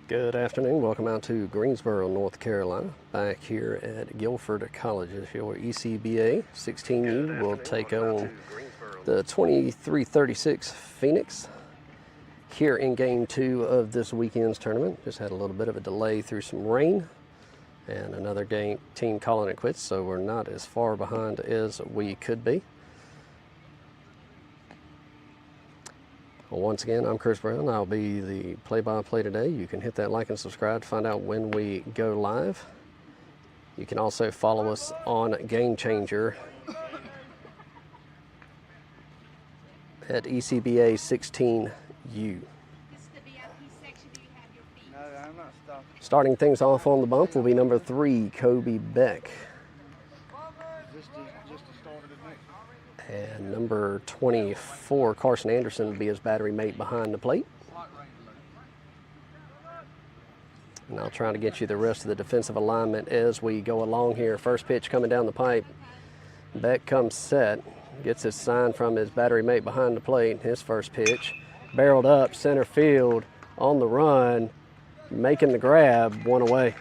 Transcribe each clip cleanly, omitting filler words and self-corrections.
Good afternoon. Welcome out to Greensboro, North Carolina. Back here at Guilford College as your ECBA 16U will take on the 23-36 Phoenix here in game 2 of this weekend's tournament. Just had a little bit of a delay through some rain and another team calling it quits, so we're not as far behind as we could be. Well, once again, I'm Chris Brown. I'll be the play-by-play today. You can hit that like and subscribe to find out when we go live. You can also follow us on Game Changer at ECBA 16U. Starting things off on the bump will be number 3, Kobe Beck. And number 24, Carson Anderson, will be his battery mate behind the plate. And I'll try to get you the rest of the defensive alignment as we go along here. First pitch coming down the pipe. Beck comes set, gets his sign from his battery mate behind the plate. His first pitch, barreled up, center field, on the run, making the grab, one away.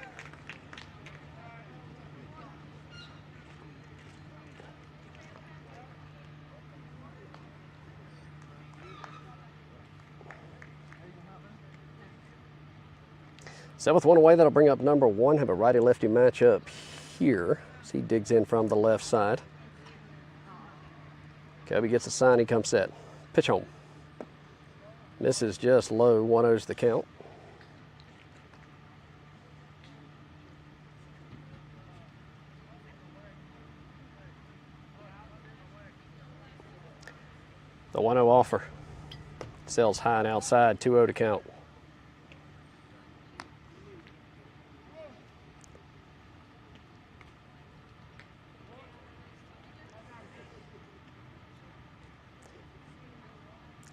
So with one away, that'll bring up number 1. Have a righty-lefty matchup here. So he digs in from the left side. Kobe gets a sign, he comes set. Pitch home. Misses just low, 1-0's the count. The 1-0 offer. Sails high and outside, 2-0 to count.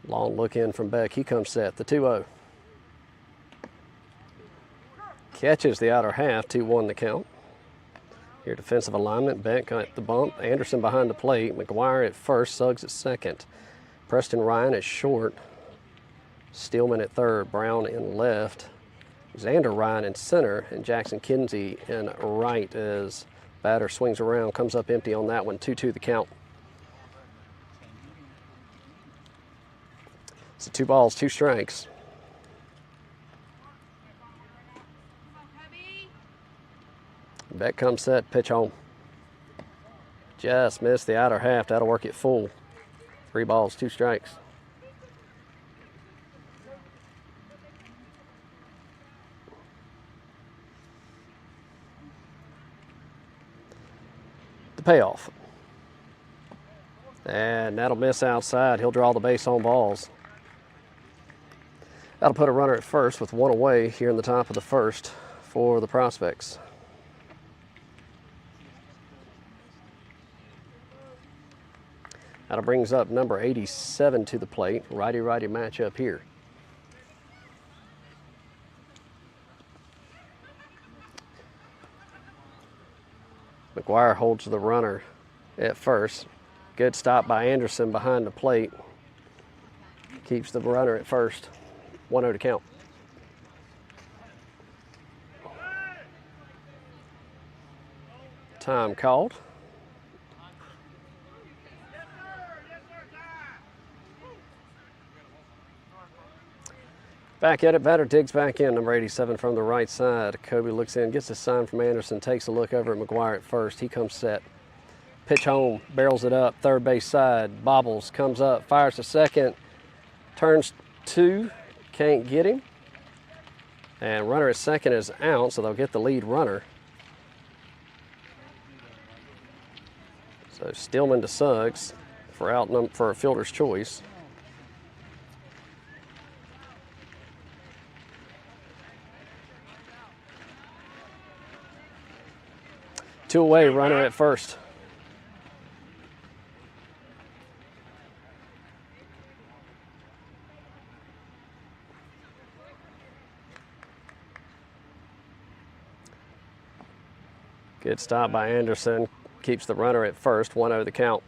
Long look in from Beck. He comes set. The 2-0. Catches the outer half. 2-1 the count. Here defensive alignment. Beck at the bump. Anderson behind the plate. McGuire at first. Suggs at second. Preston Ryan at short. Steelman at third. Brown in left. Xander Ryan in center. And Jackson Kinsey in right as batter swings around. Comes up empty on that one. 2-2 the count. So 2 balls, 2 strikes. Beck comes set, pitch home. Just missed the outer half. That'll work it full. 3 balls, 2 strikes. The payoff. And that'll miss outside. He'll draw the base on balls. That'll put a runner at first with 1 away here in the top of the first for the Prospects. That brings up number 87 to the plate. Righty-righty matchup here. McGuire holds the runner at first. Good stop by Anderson behind the plate. Keeps the runner at first. 1-0 to count. Time called. Back at it, batter digs back in, number 87 from the right side. Kobe looks in, gets a sign from Anderson, takes a look over at McGuire at first. He comes set. Pitch home, barrels it up, third base side, bobbles, comes up, fires to second, turns 2. Can't get him. And runner at second is out, so they'll get the lead runner. So Stillman to Suggs for a fielder's choice. Two away, runner at first. Good stop by Anderson. Keeps the runner at first. 1-0 the count.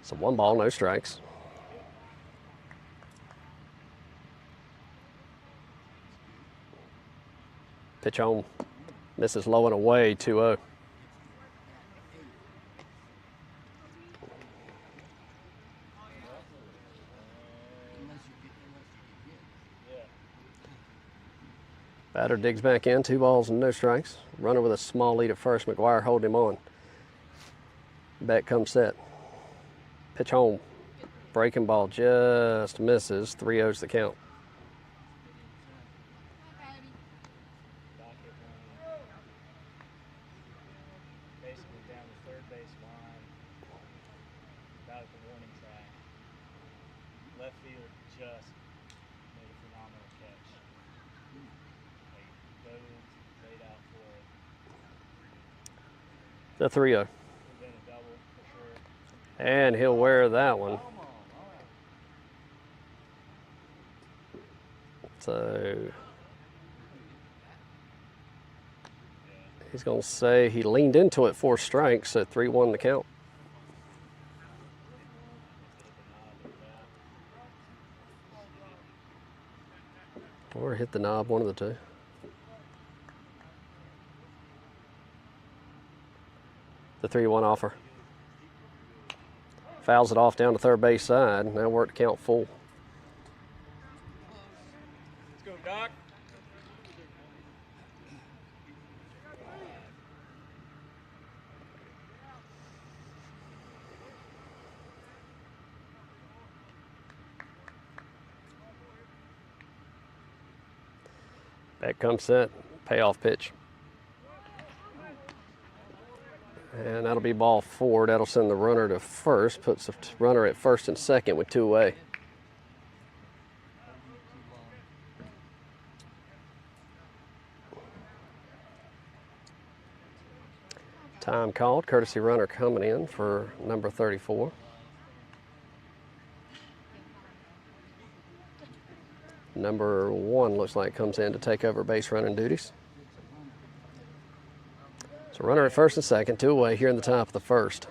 So 1 ball, no strikes. Pitch on, misses low and away, 2-0. Batter digs back in, 2 balls and no strikes. Runner with a small lead at first. McGuire holding him on. Back comes set. Pitch home. Breaking ball just misses. 3-0's the count. Basically down the third base line, about at the warning track. Left field just made a phenomenal catch. They dove, laid out for it. The 3-0. Been a double for sure. And he'll wear that one. So he's going to say he leaned into it 4 strikes, so 3-1 the count. Or hit the knob, one of the two. The 3-1 offer. Fouls it off down the third base side. Now work to count full. Let's go, Doc. Back comes set, payoff pitch. And that'll be ball 4. That'll send the runner to first, puts the runner at first and second with 2 away. Time called, courtesy runner coming in for number 34. Number 1 looks like comes in to take over base running duties. So runner at first and second, 2 away here in the top of the first.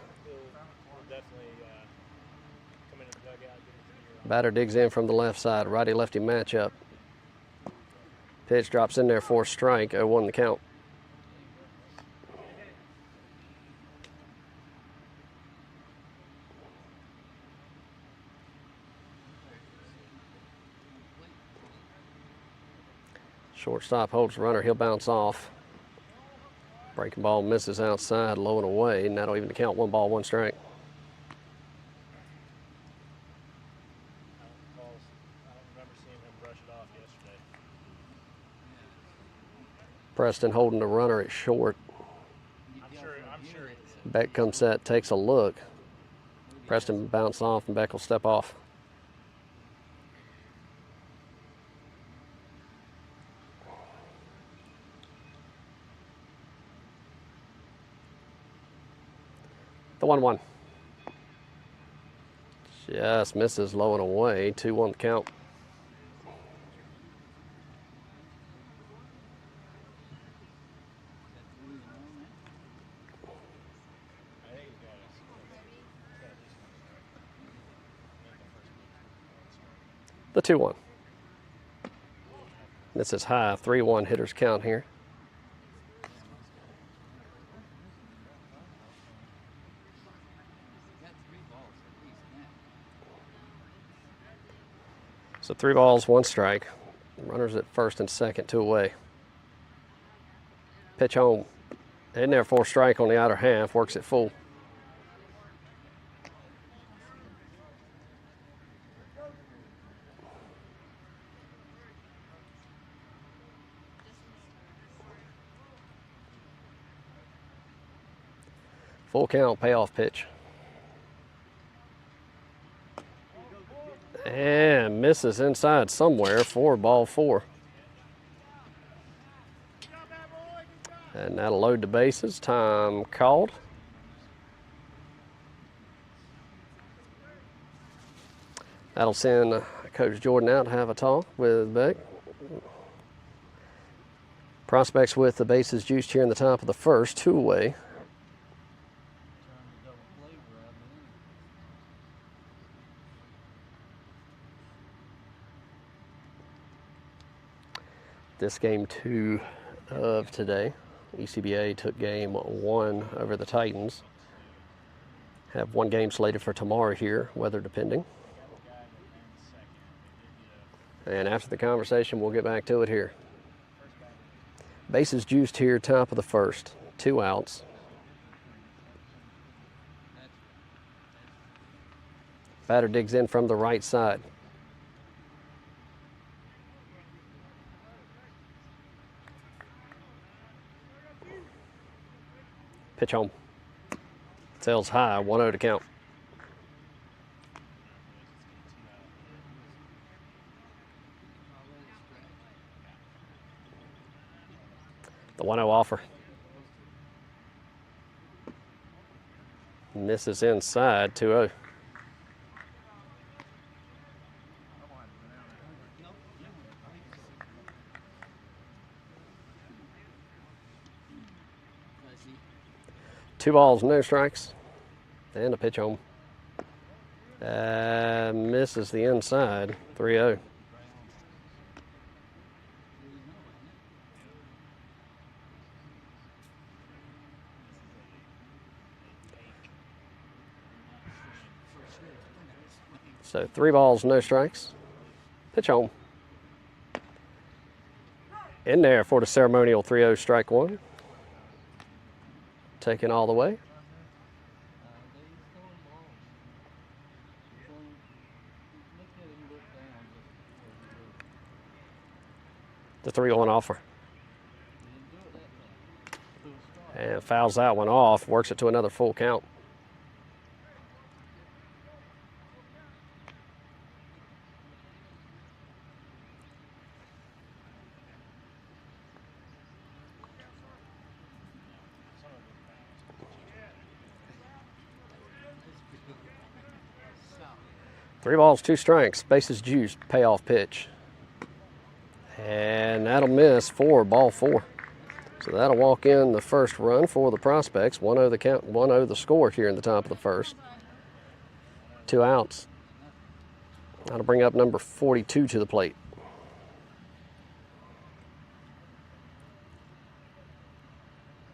Batter digs in from the left side, righty-lefty matchup. Pitch drops in there for a strike, 0-1 the count. Shortstop holds runner, he'll bounce off. Breaking ball misses outside, low and away, and that'll even count 1 ball, 1 strike. I don't remember seeing him brush it off yesterday. Preston holding the runner at short. I'm sure he is. Beck comes set, takes a look. Preston bounce off and Beck will step off. The 1-1. Just misses low and away. 2-1 the count. The 2-1. This is high. 3-1 hitters count here. So 3 balls, 1 strike. Runners at first and second, 2 away. Pitch home. In there for a strike on the outer half, works it full. Full count, payoff pitch. And misses inside somewhere for ball 4. And that'll load the bases. Time called. That'll send Coach Jordan out to have a talk with Beck. Prospects with the bases juiced here in the top of the first, 2 away. This game 2 of today. ECBA took game 1 over the Titans. Have one game slated for tomorrow here, weather depending. And after the conversation, we'll get back to it here. Bases juiced here, top of the first. 2 outs. Batter digs in from the right side. Pitch home. Sails high, 1-0 to count. The 1-0 offer. Misses inside, 2-0. Two balls, no strikes. And a pitch home. Misses the inside, 3-0. So 3 balls, no strikes. Pitch home. In there for the ceremonial 3-0 strike 1. Taken all the way. The 3-1 offer. And fouls that one off, works it to another full count. Three balls, 2 strikes, bases juiced, payoff pitch. And that'll miss for ball 4. So that'll walk in the first run for the Prospects. 1-0 the count, 1-0 the score here in the top of the first. 2 outs. That'll bring up number 42 to the plate.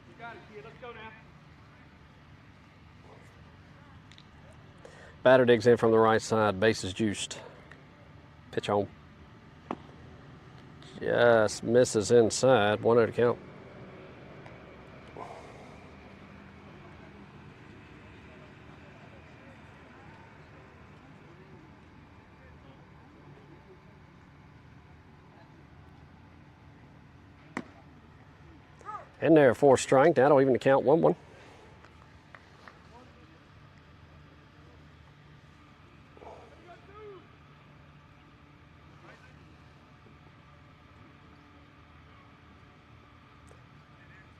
You got it, kid. Let's go now. Batter digs in from the right side, bases juiced. Pitch home. Just misses inside, 1-0 to count. In there for a strike, that'll even count 1-1.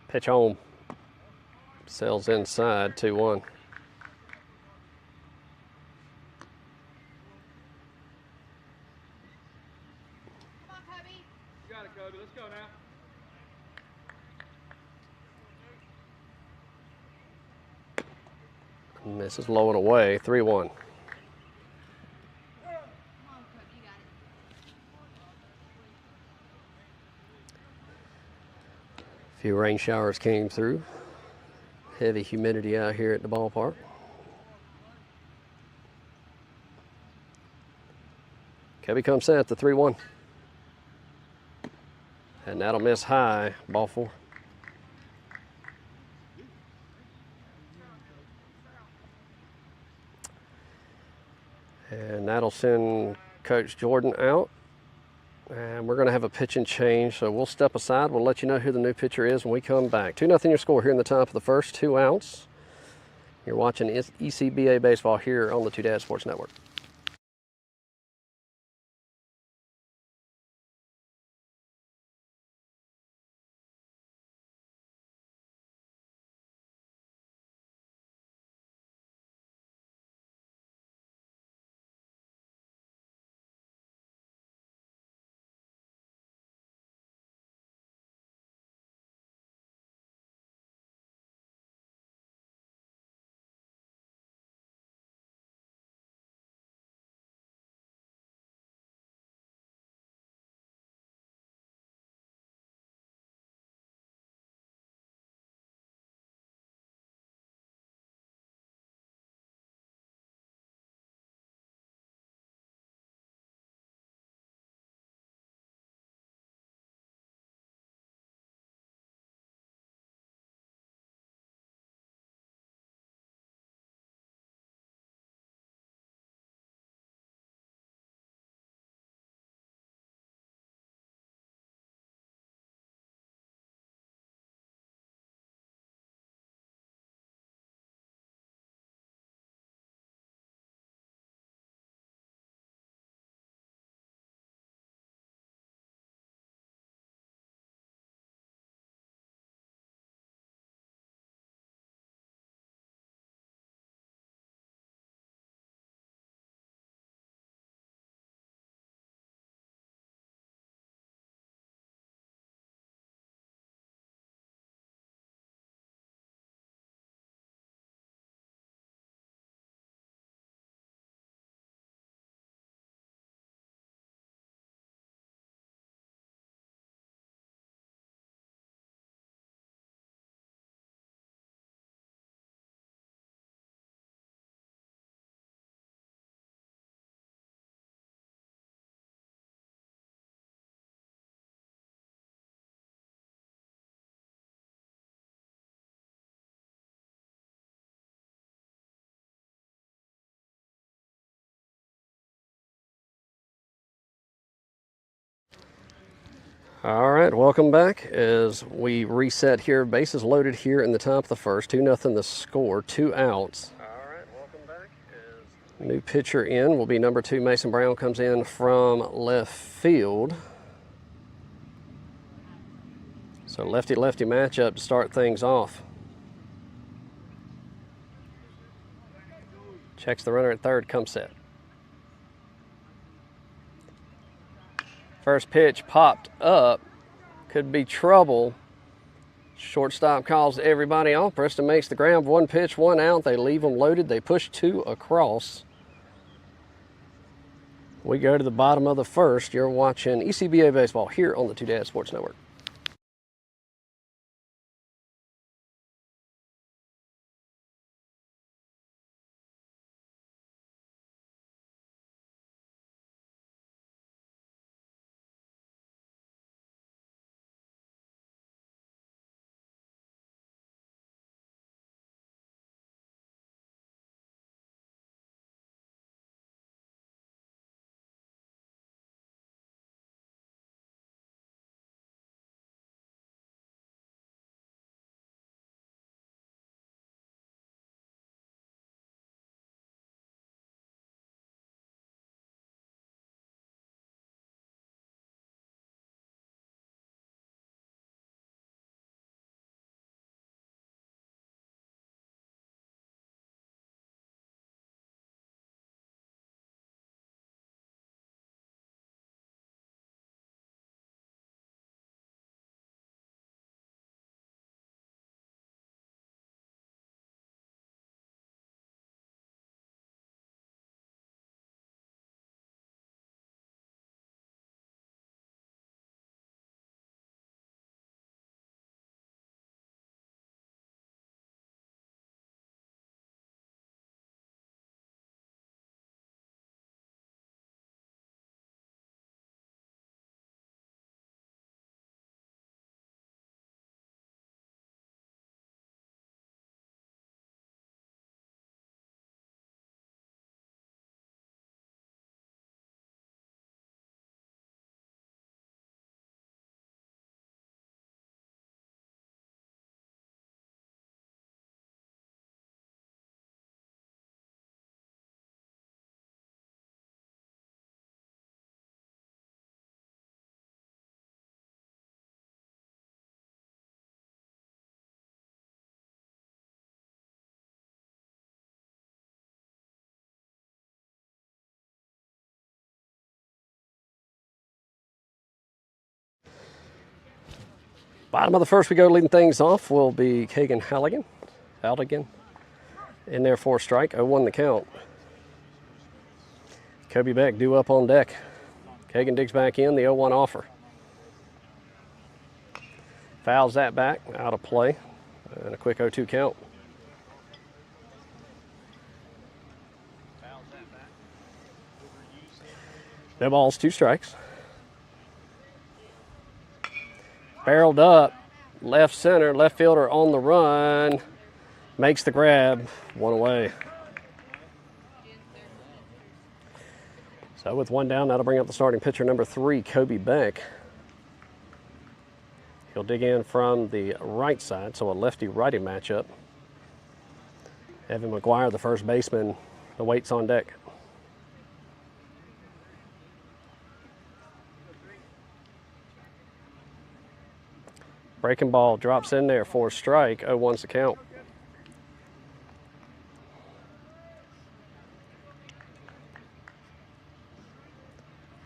Pitch home. Sails inside, 2-1. Come on, Cubby. You got it, Cubby. Let's go now. Misses low and away, 3-1. A few rain showers came through. Heavy humidity out here at the ballpark. Cubby comes set, the 3-1. And that'll miss high, ball 4. And that'll send Coach Jordan out. And we're going to have a pitching change, so we'll step aside. We'll let you know who the new pitcher is when we come back. 2-0 your score here in the top of the first, 2 outs. You're watching ECBA baseball here on the Two Dads Sports Network. All right, welcome back as we reset here. Bases loaded here in the top of the first. 2-0 the score, 2 outs. All right, welcome back. New pitcher in will be number 2, Mason Brown, comes in from left field. So lefty-lefty matchup to start things off. Checks the runner at third, comes set. First pitch popped up. Could be trouble. Shortstop calls everybody off. Preston makes the grab. 1 pitch, 1 out. They leave them loaded. They push 2 across. We go to the bottom of the first. You're watching ECBA Baseball here on the Two Dads Sports Network. Bottom of the first we go, leading things off will be Kagan Halligan in there for a strike. 0-1 the count. Kobe Beck due up on deck. Kagan digs back in, the 0-1 offer. Fouls that back, out of play, and a quick 0-2 count. No balls, 2 strikes. Barreled up, left center, left fielder on the run, makes the grab, 1 away. So with 1 down, that'll bring up the starting pitcher, number 3, Kobe Beck. He'll dig in from the right side, so a lefty-righty matchup. Evan McGuire, the first baseman, awaits on deck. Breaking ball drops in there for a strike. 0-1's the count.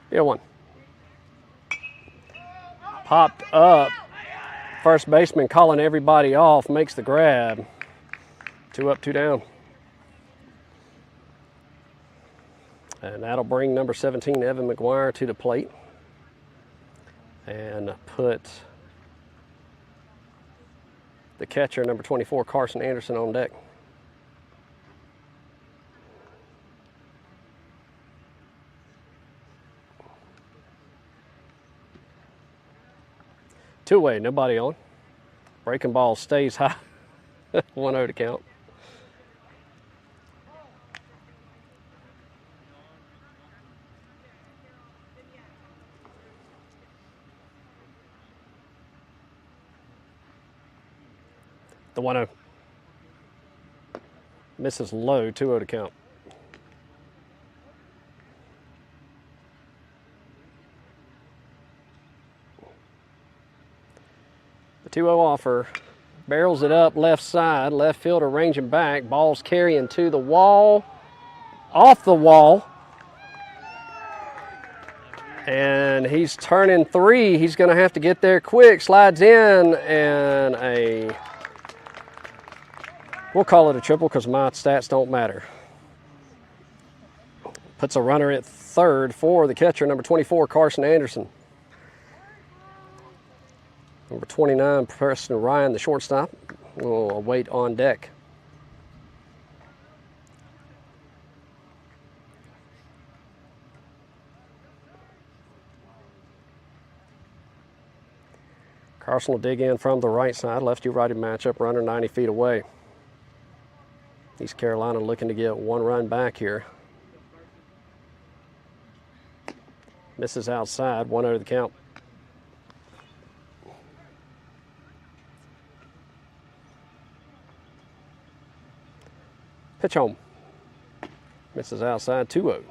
Yeah, 1. Popped up. First baseman calling everybody off, makes the grab. 2 up, 2 down. And that'll bring number 17, Evan McGuire, to the plate. And put the catcher, number 24, Carson Anderson, on deck. Two-way, nobody on. Breaking ball stays high. 1-0 to count. The 1-0. Misses low, 2-0 to count. The 2-0 offer. Barrels it up left side. Left fielder ranging back. Ball's carrying to the wall. Off the wall. And he's turning 3. He's going to have to get there quick. Slides in, and we'll call it a triple because my stats don't matter. Puts a runner at third for the catcher, number 24, Carson Anderson. Number 29, Preston Ryan, the shortstop, will await on deck. Carson will dig in from the right side, lefty-righty matchup, runner 90 feet away. East Carolina looking to get 1 run back here. Misses outside, 1-0 to the count. Pitch home. Misses outside, 2-0.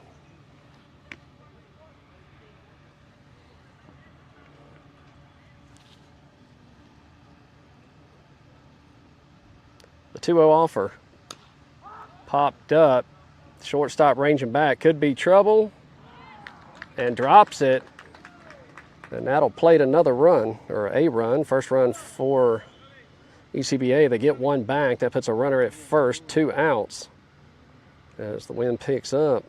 The 2-0 offer. Popped up. Shortstop ranging back. Could be trouble. And drops it. And that'll plate another run, or a run. First run for ECBA. They get 1 back. That puts a runner at first, 2 outs. As the wind picks up.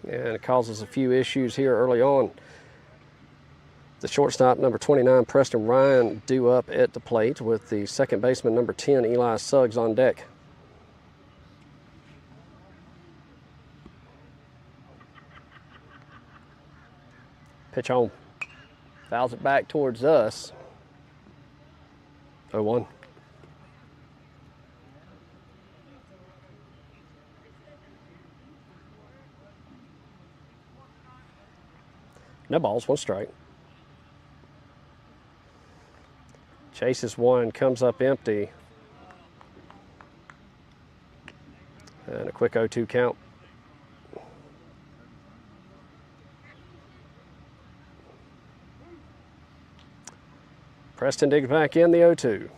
And it causes a few issues here early on. The shortstop, number 29, Preston Ryan, due up at the plate with the second baseman, number 10, Eli Suggs, on deck. Pitch home. Fouls it back towards us. 0-1. No balls, 1 strike. Chases 1, comes up empty. And a quick 0-2 count. Preston digs back in the 0-2.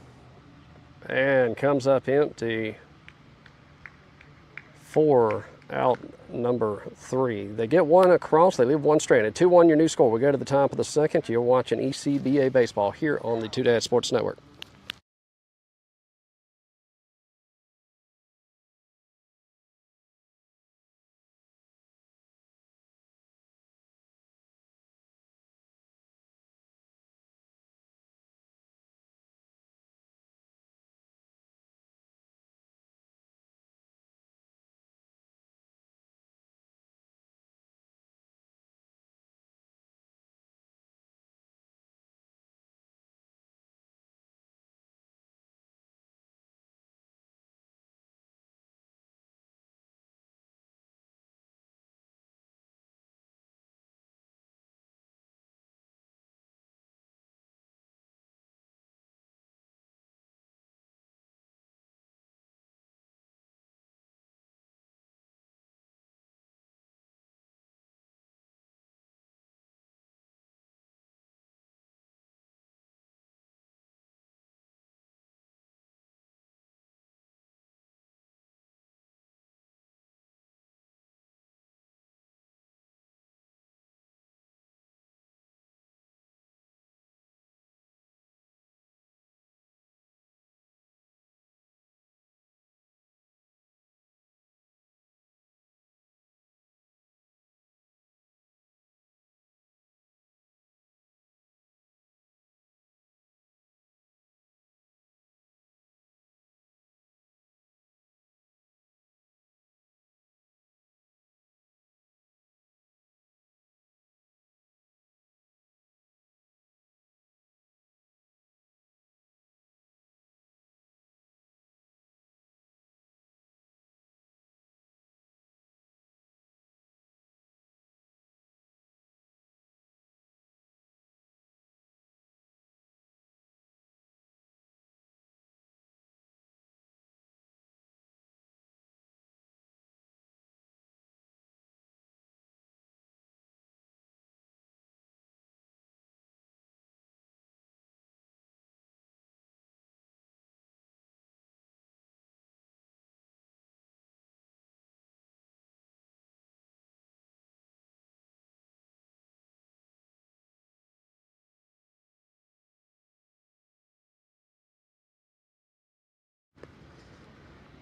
And comes up empty for out number 3. They get 1 across, they leave 1 stranded. 2-1 your new score. We go to the top of the second. You're watching ECBA baseball here on the Two Dad Sports Network.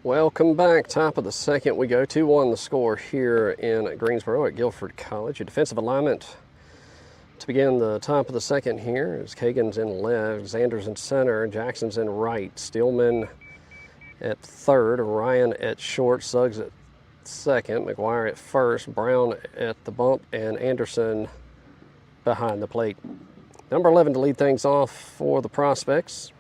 Welcome back. Top of the second we go. 2-1 the score here in Greensboro at Guilford College. A defensive alignment to begin the top of the second here is Kagan's in left, Xander's in center, Jackson's in right, Steelman at third, Ryan at short, Suggs at second, McGuire at first, Brown at the bump, and Anderson behind the plate. Number 11 to lead things off for the Prospects.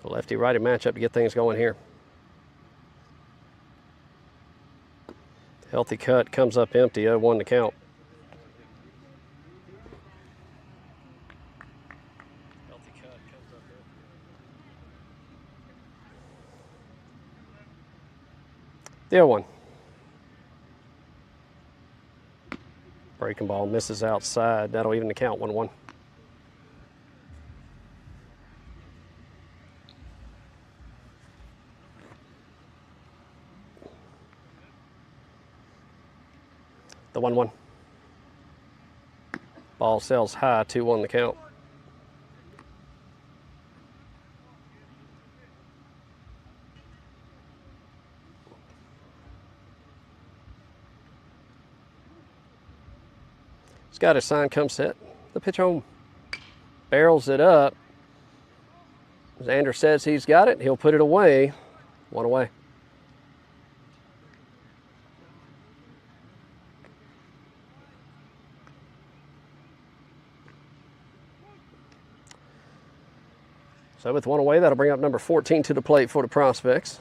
Lefty-righty matchup to get things going here. Healthy cut, comes up empty, 0-1 to count. Healthy cut, comes up empty. The 0-1. Breaking ball misses outside. That'll even the count, 1-1. The 1-1. Ball sails high, 2-1 the count. He's got his sign, come set. The pitch home. Barrels it up. Xander says he's got it. He'll put it away. 1 away. So with 1 away, that'll bring up number 14 to the plate for the Prospects.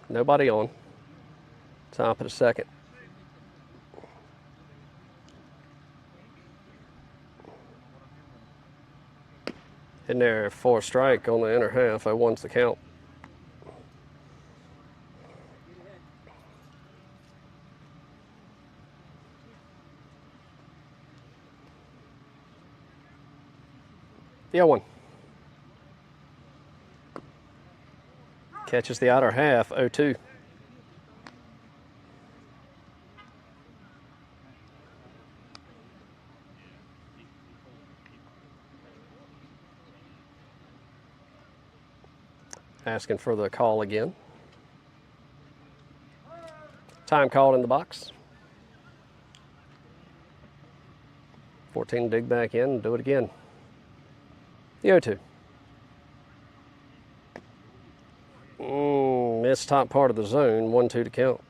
Nobody on. Top of the second. In there for a strike on the inner half. 0-1's the count. The 0-1. Catches the outer half, 0-2. Asking for the call again. Time called in the box. 14 dig back in and do it again. The 0-2. Missed top part of the zone, 1-2 to count.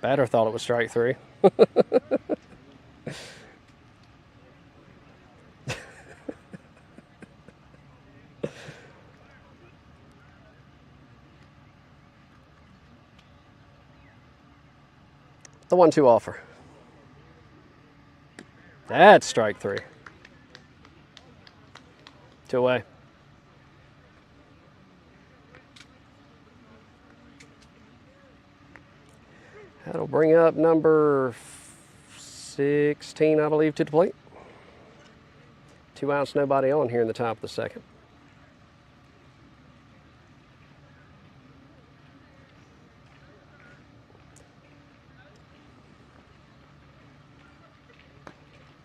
Batter thought it was strike 3. The 1-2 offer. That's strike 3. 2 away. That'll bring up number 16, I believe, to the plate. 2 outs, nobody on here in the top of the second.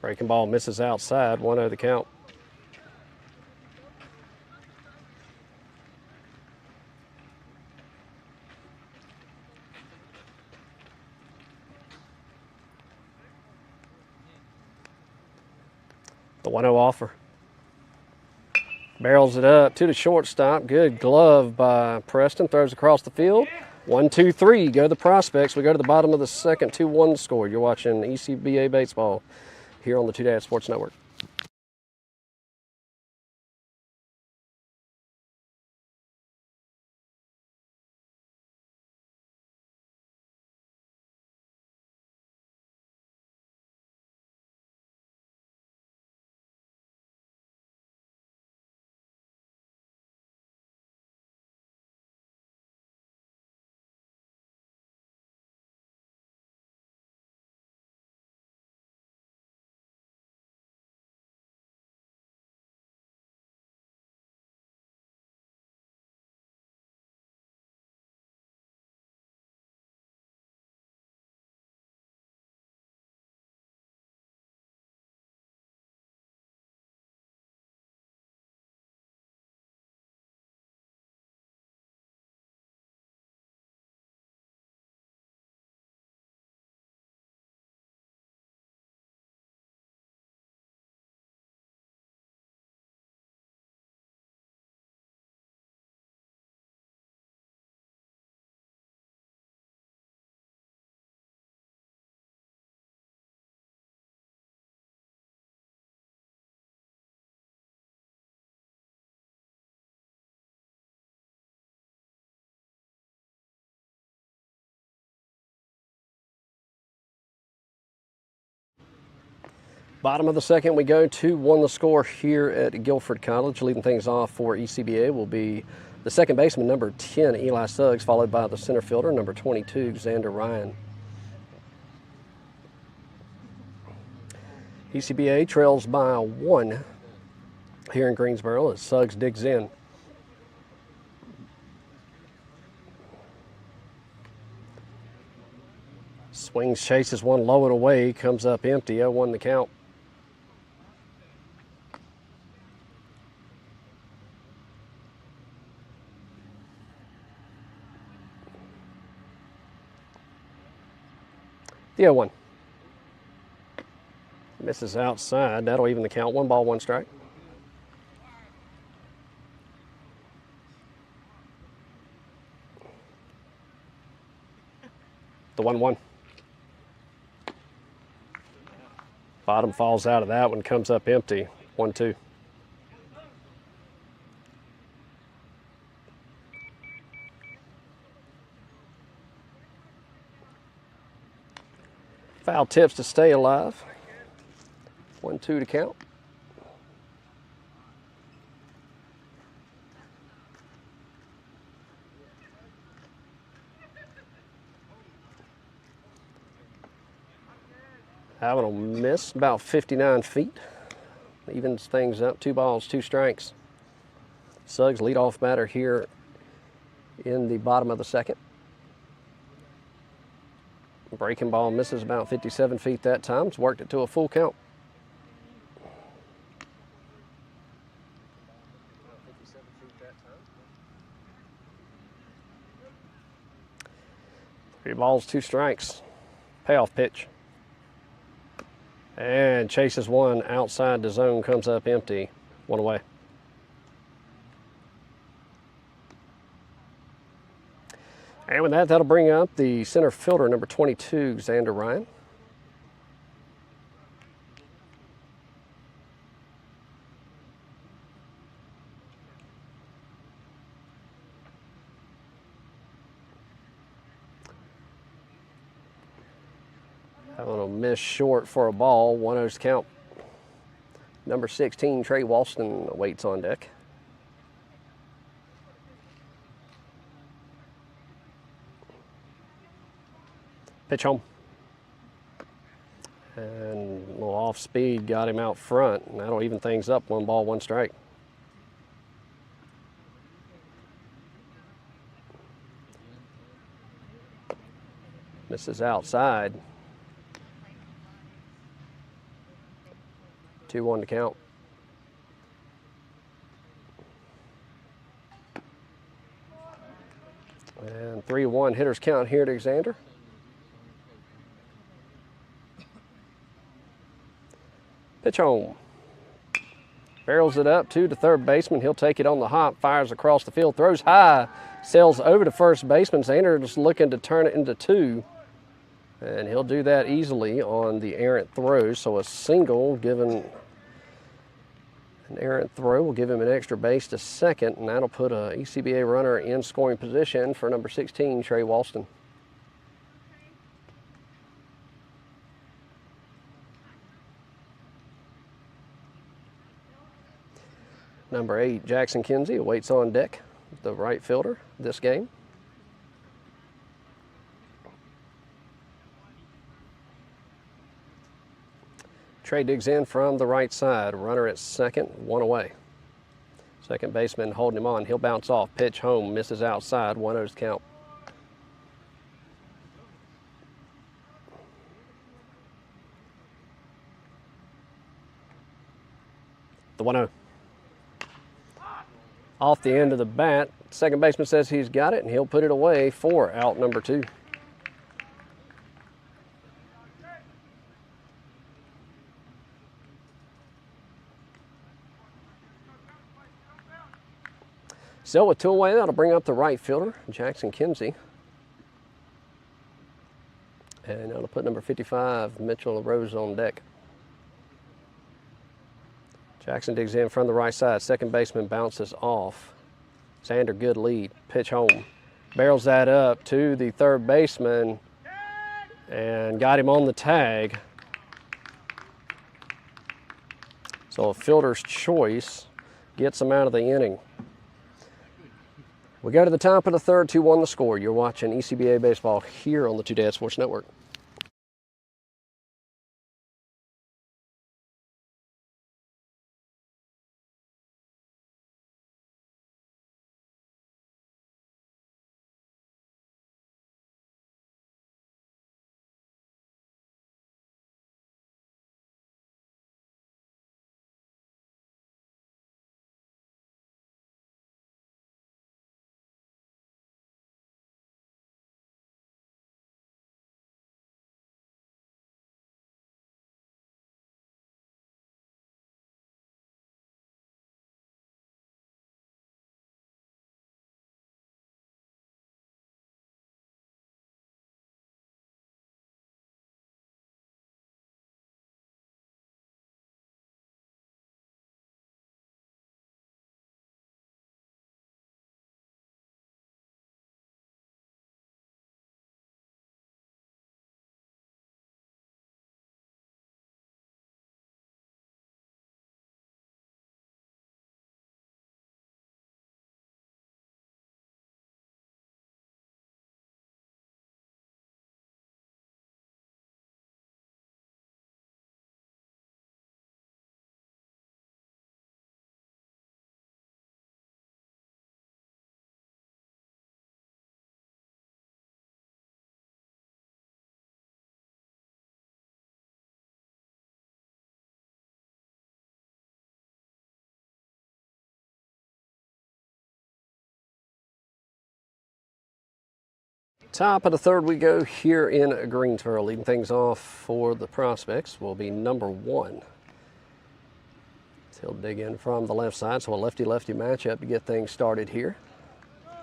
Breaking ball misses outside, 1-0 the count. The 1-0 offer. Barrels it up to the shortstop. Good glove by Preston. Throws across the field. 1-2-3. Go the Prospects. We go to the bottom of the second. 2-1 score. You're watching ECBA baseball here on the Two Dad Sports Network. Bottom of the second, we go 2-1 the score here at Guilford College. Leading things off for ECBA will be the second baseman, number 10, Eli Suggs, followed by the center fielder, number 22, Xander Ryan. ECBA trails by 1 here in Greensboro as Suggs digs in. Swings, chases one low and away, comes up empty, 0-1 the count. The 0-1. Misses outside. That'll even the count. 1 ball, 1 strike. The 1-1. Bottom falls out of that one, comes up empty. 1-2. Foul tips to stay alive. 1-2 to count. That one will miss about 59 feet. Evens things up. 2 balls, 2 strikes. Suggs leadoff batter here in the bottom of the second. Breaking ball misses about 57 feet that time. It's worked it to a full count. Three balls, 2 strikes. Payoff pitch. And chases one outside the zone, comes up empty. 1 away. And with that, that'll bring up the center fielder, number 22, Xander Ryan. That one will miss short for a ball. 1-0's count. Number 16, Trey Walston, waits on deck. Pitch home. And a little off speed got him out front, and that'll even things up. 1 ball, 1 strike. Misses outside. 2-1 to count. And 3-1 hitters count here to Xander. Pitch home. Barrels it up to the third baseman. He'll take it on the hop, fires across the field, throws high, sails over to first baseman. Xander's looking to turn it into 2. And he'll do that easily on the errant throw. So a single given an errant throw will give him an extra base to second, and that'll put a ECBA runner in scoring position for number 16, Trey Walston. Number 8, Jackson Kinsey, awaits on deck, the right fielder this game. Trey digs in from the right side. Runner at second, 1 away. Second baseman holding him on. He'll bounce off. Pitch home, misses outside. 1-0's count. The 1-0. Off the end of the bat. Second baseman says he's got it, and he'll put it away for out number 2. Still with 2 away, that'll bring up the right fielder, Jackson Kinsey. And that'll put number 55, Mitchell Rose, on deck. Jackson digs in from the right side. Second baseman bounces off. Xander, good lead. Pitch home. Barrels that up to the third baseman and got him on the tag. So a fielder's choice gets him out of the inning. We go to the top of the third, 2-1 the score. You're watching ECBA baseball here on the Two Dad Sports Network. Top of the third we go here in Greensboro. Leading things off for the Prospects will be number 1. He'll dig in from the left side, so a lefty-lefty matchup to get things started here. I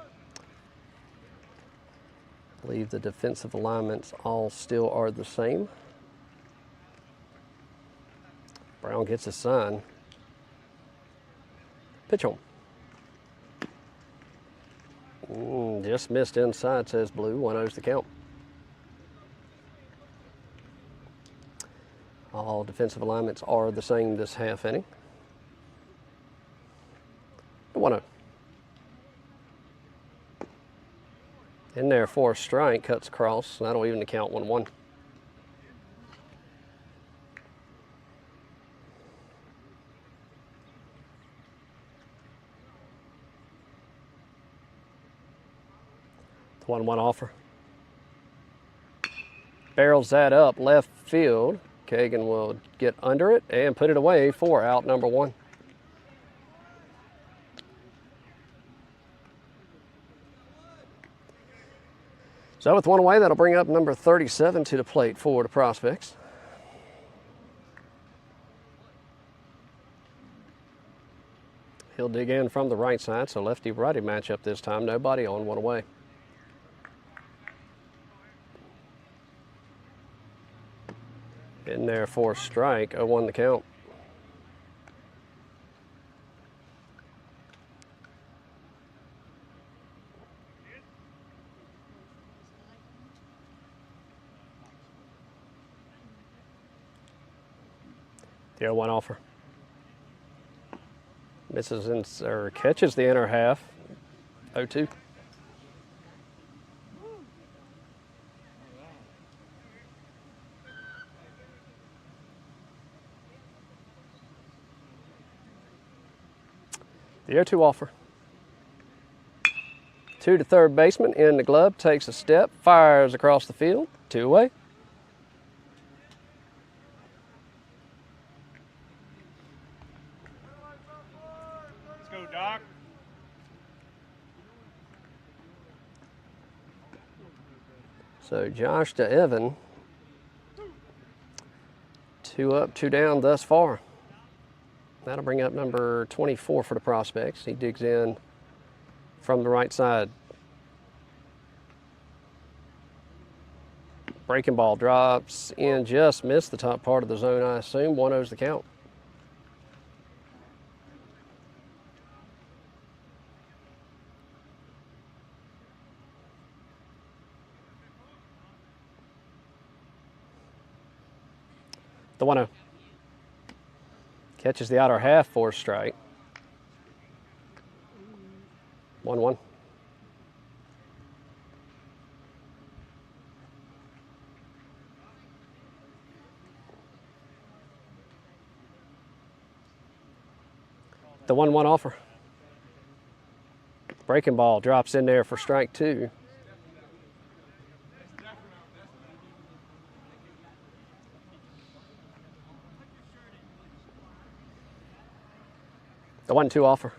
believe the defensive alignments all still are the same. Brown gets a sign. Pitch on. Just missed inside, says Blue. 1-0's the count. All defensive alignments are the same this half inning. 1-0. In there for a strike, cuts across. That'll even the count 1-1. The 1-1 offer. Barrels that up left field. Kagan will get under it and put it away for out number 1. So with 1 away, that'll bring up number 37 to the plate for the Prospects. He'll dig in from the right side, so lefty-righty matchup this time. Nobody on, 1 away. In there for a strike, 0-1 the count. The 0-1 offer. Misses in, or catches the inner half. 0-2. The 0-2 offer. 2 to third baseman in the glove, takes a step, fires across the field, 2 away. Let's go, Doc. So Josh to Evan. 2 up, 2 down thus far. That'll bring up number 24 for the Prospects. He digs in from the right side. Breaking ball drops in, just missed the top part of the zone, I assume. 1-0's the count. The 1-0. Catches the outer half for a strike. 1-1. The 1-1 offer. Breaking ball drops in there for strike 2. The 1-2 offer.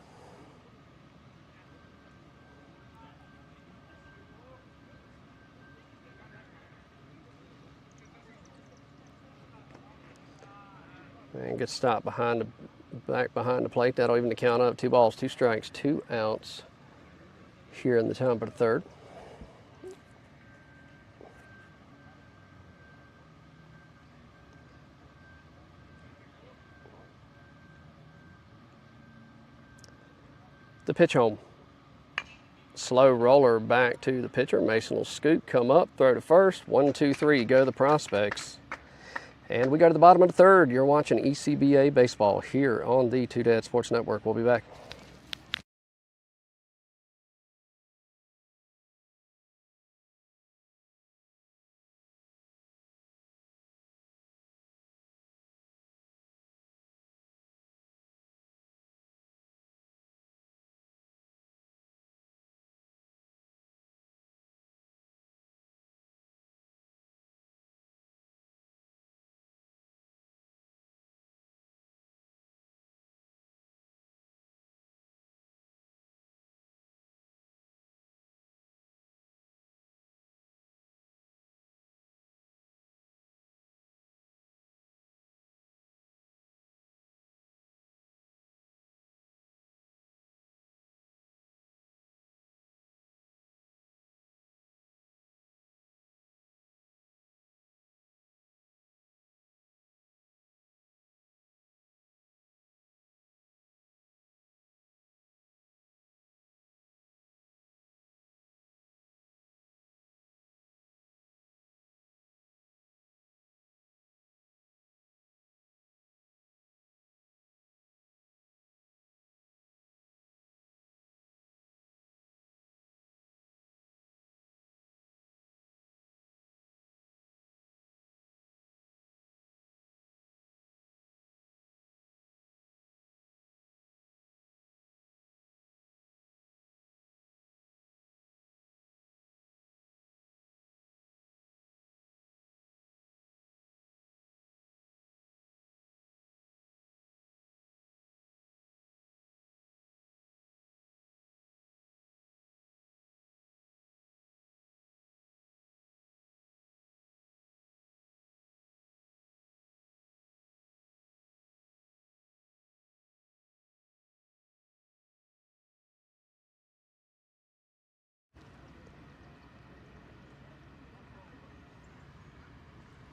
And gets stopped back behind the plate. That'll even the count up. 2 balls, 2 strikes, 2 outs here in the top of the third. The pitch home. Slow roller back to the pitcher. Mason will scoop, come up, throw to first. 1, 2, 3, go the prospects. And we go to the bottom of the third. You're watching ECBA baseball here on the Two Dad Sports Network. We'll be back.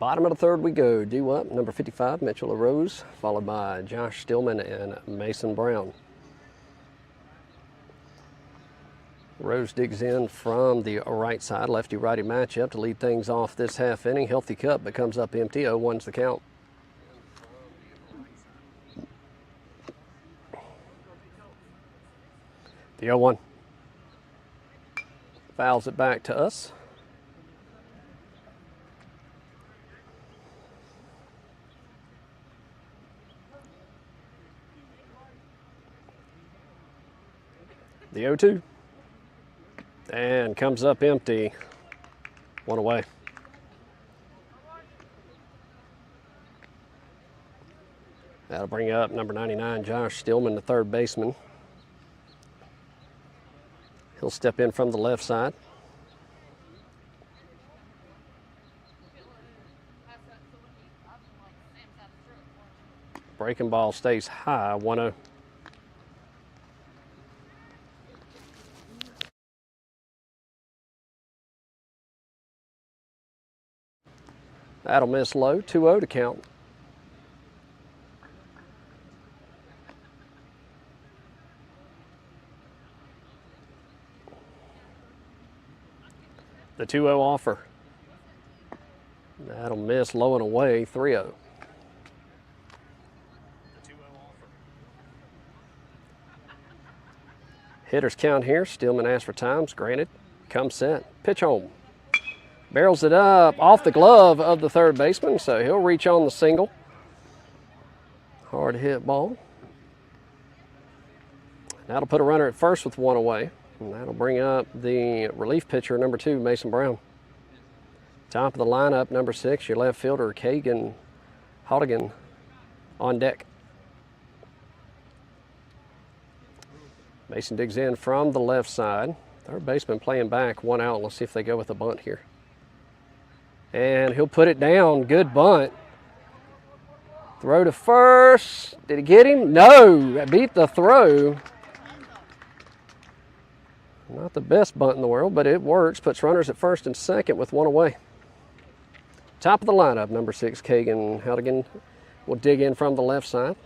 Bottom of the third we go. Due up, number 55, Mitchell LaRose, followed by Josh Stillman and Mason Brown. Rose digs in from the right side, lefty-righty matchup to lead things off this half inning. Healthy cup, but comes up empty. 0-1's the count. The 0-1. Fouls it back to us. The 0-2. And comes up empty. 1 away. That'll bring up number 99, Josh Stillman, the third baseman. He'll step in from the left side. Breaking ball stays high, 1-0. That'll miss low, 2-0 to count. The 2-0 offer. That'll miss low and away, 3-0. The 2-0 offer. Hitters count here. Stillman asks for times. Granted. Comes set. Pitch home. Barrels it up off the glove of the third baseman, so he'll reach on the single. Hard hit ball. That'll put a runner at first with one away. And that'll bring up the relief pitcher, number 2, Mason Brown. Top of the lineup, number 6, your left fielder, Kagan Hodigan, on deck. Mason digs in from the left side. Third baseman playing back, 1 out. Let's see if they go with a bunt here. And he'll put it down. Good bunt. Throw to first. Did he get him? No. Beat the throw. Not the best bunt in the world, but it works. Puts runners at first and second with 1 away. Top of the lineup, number 6, Kagan Hodigan will dig in from the left side.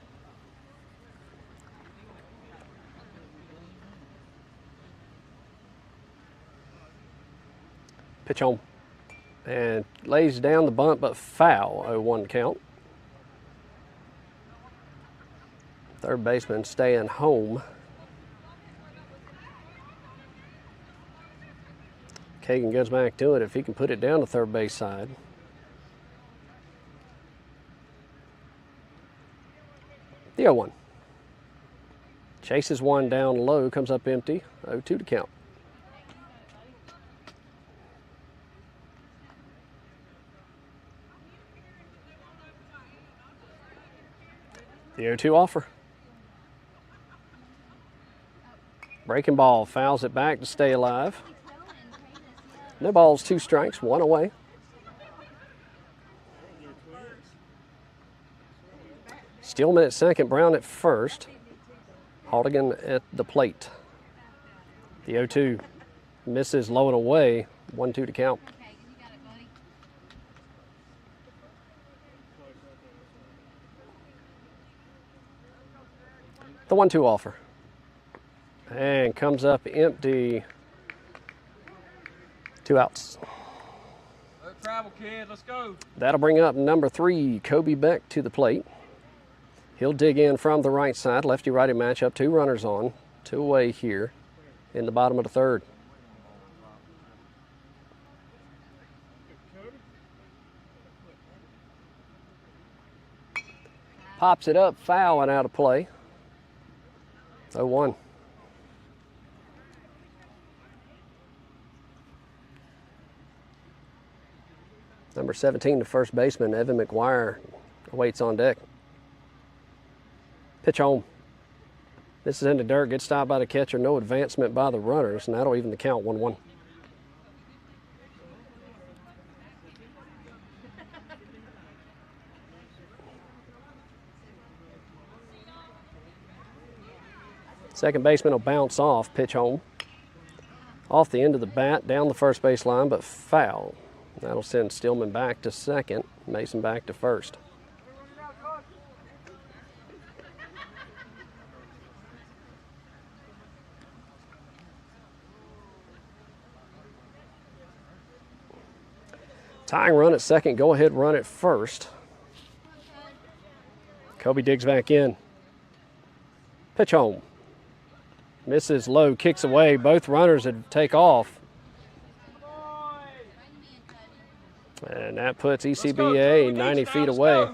Pitch home. And lays down the bunt, but foul, 0-1 count. Third baseman staying home. Kagan goes back to it if he can put it down the third base side. The 0-1. Chases one down low, comes up empty, 0-2 to count. The 0-2 offer. Breaking ball, fouls it back to stay alive. No balls, 2 strikes, 1 away. Stillman at second, Brown at first. Hodigan at the plate. The 0-2 misses low and away, 1-2 to count. The 1-2 offer. And comes up empty. 2 outs. Let's travel, kid. Let's go. That'll bring up number 3, Kobe Beck, to the plate. He'll dig in from the right side. Lefty-righty matchup. 2 runners on. 2 away here in the bottom of the third. Pops it up, foul and out of play. 0-1. Number 17, the first baseman, Evan McGuire, awaits on deck. Pitch home. This is in the dirt, good stop by the catcher, no advancement by the runners, and that'll even the count, 1-1. Second baseman will bounce off, pitch home. Off the end of the bat, down the first base line, but foul. That'll send Stillman back to second, Mason back to first. Tying run at second, go ahead run at first. Kobe digs back in. Pitch home. Misses low, kicks away. Both runners would take off. And that puts ECBA 90 feet away.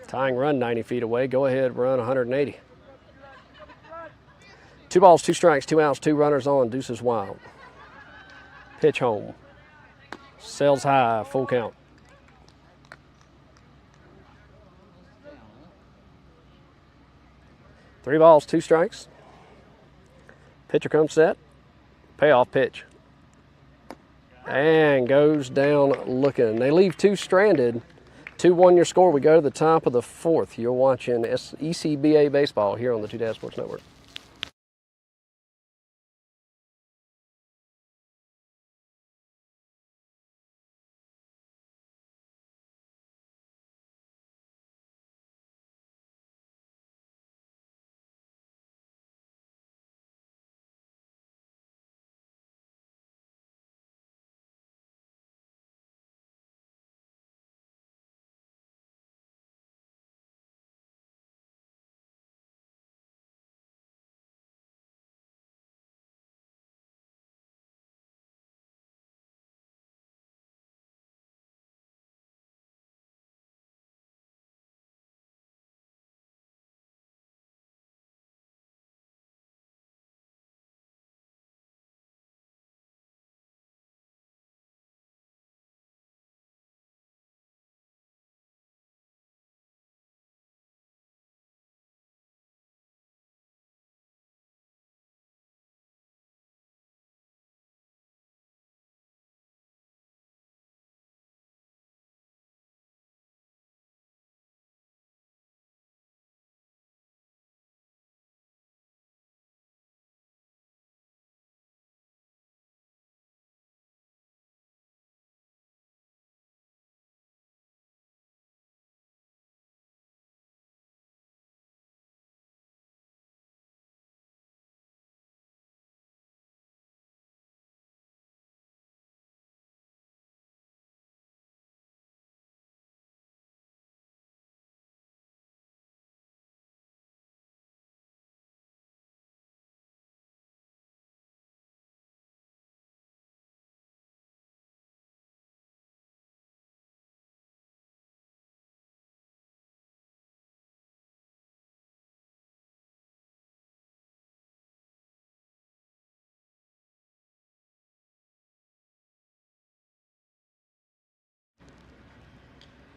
Tying run 90 feet away. Go ahead, run 180. 2 balls, 2 strikes, 2 outs, 2 runners on. Deuces wild. Pitch home. Sails high, full count. Three balls, 2 strikes. Pitcher comes set. Payoff pitch. And goes down looking. They leave 2 stranded. 2-1 your score. We go to the top of the 4th. You're watching ECBA baseball here on the 2 Dad Sports Network.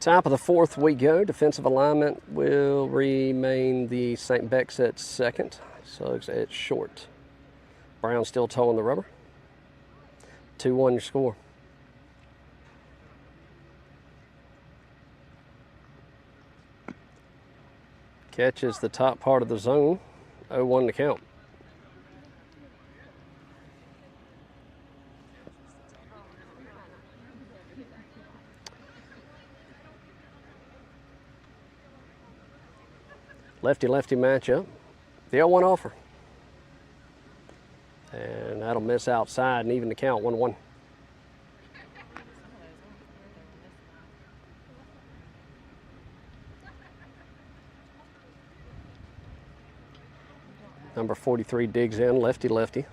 Top of the fourth we go. Defensive alignment will remain the St. Beck's at second. Suggs at short. Brown still towing the rubber. 2-1 your score. Catches the top part of the zone. 0-1 to count. Lefty-lefty matchup. The 0-1 offer. And that'll miss outside and even the count, 1-1. Number 43 digs in, lefty-lefty.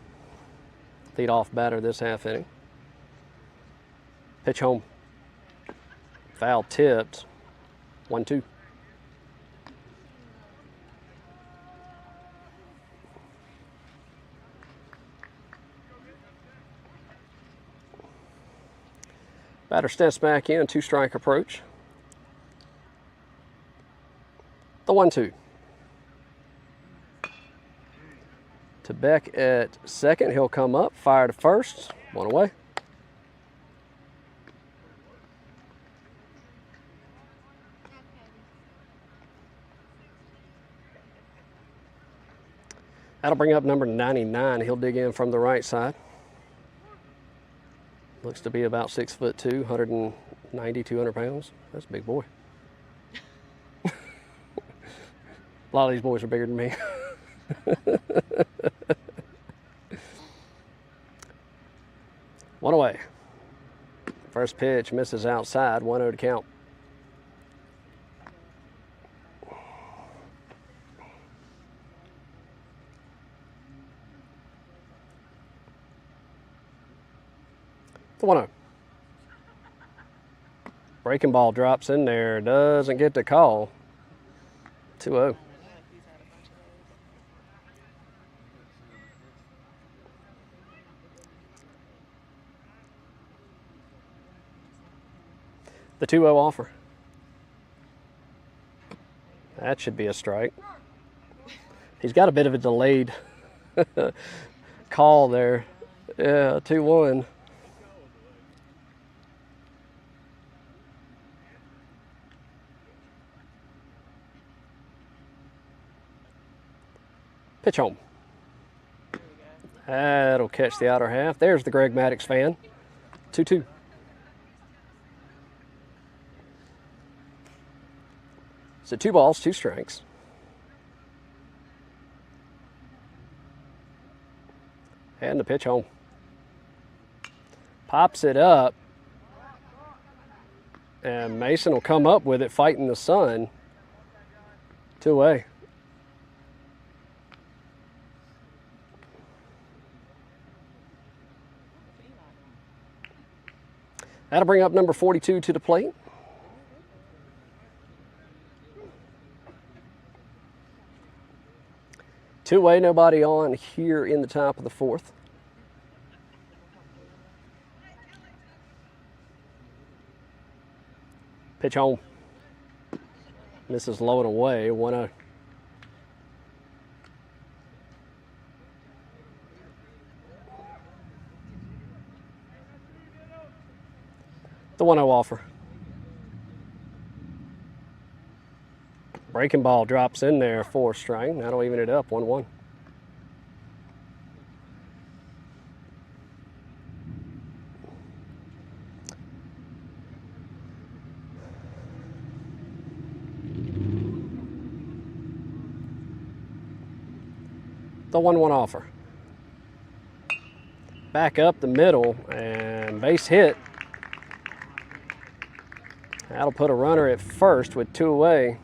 Lead-off batter this half inning. Pitch home. Foul tipped. 1-2. Batter steps back in, 2-strike approach. The 1-2. To Beck at second, he'll come up, fire to first, 1 away. That'll bring up number 99. He'll dig in from the right side. Looks to be about 6'2", 190, 200 pounds. That's a big boy. A lot of these boys are bigger than me. One away. First pitch misses outside, 1-0 to count. The 1-0. Breaking ball drops in there, doesn't get the call. 2-0. The 2-0 offer. That should be a strike. He's got a bit of a delayed call there. Yeah, 2-1. Pitch home. That'll catch the outer half. There's the Greg Maddox fan. 2-2. So 2 balls, 2 strikes. And the pitch home. Pops it up. And Mason will come up with it, fighting the sun. 2 away. That'll bring up number 42 to the plate. Two away, nobody on here in the top of the fourth. Pitch home. Misses low and away, 1-0. The 1-0 offer. Breaking ball drops in there for a strike. That'll even it up, 1-1. The 1-1 offer. Back up the middle and base hit. That'll put a runner at first with 2 away.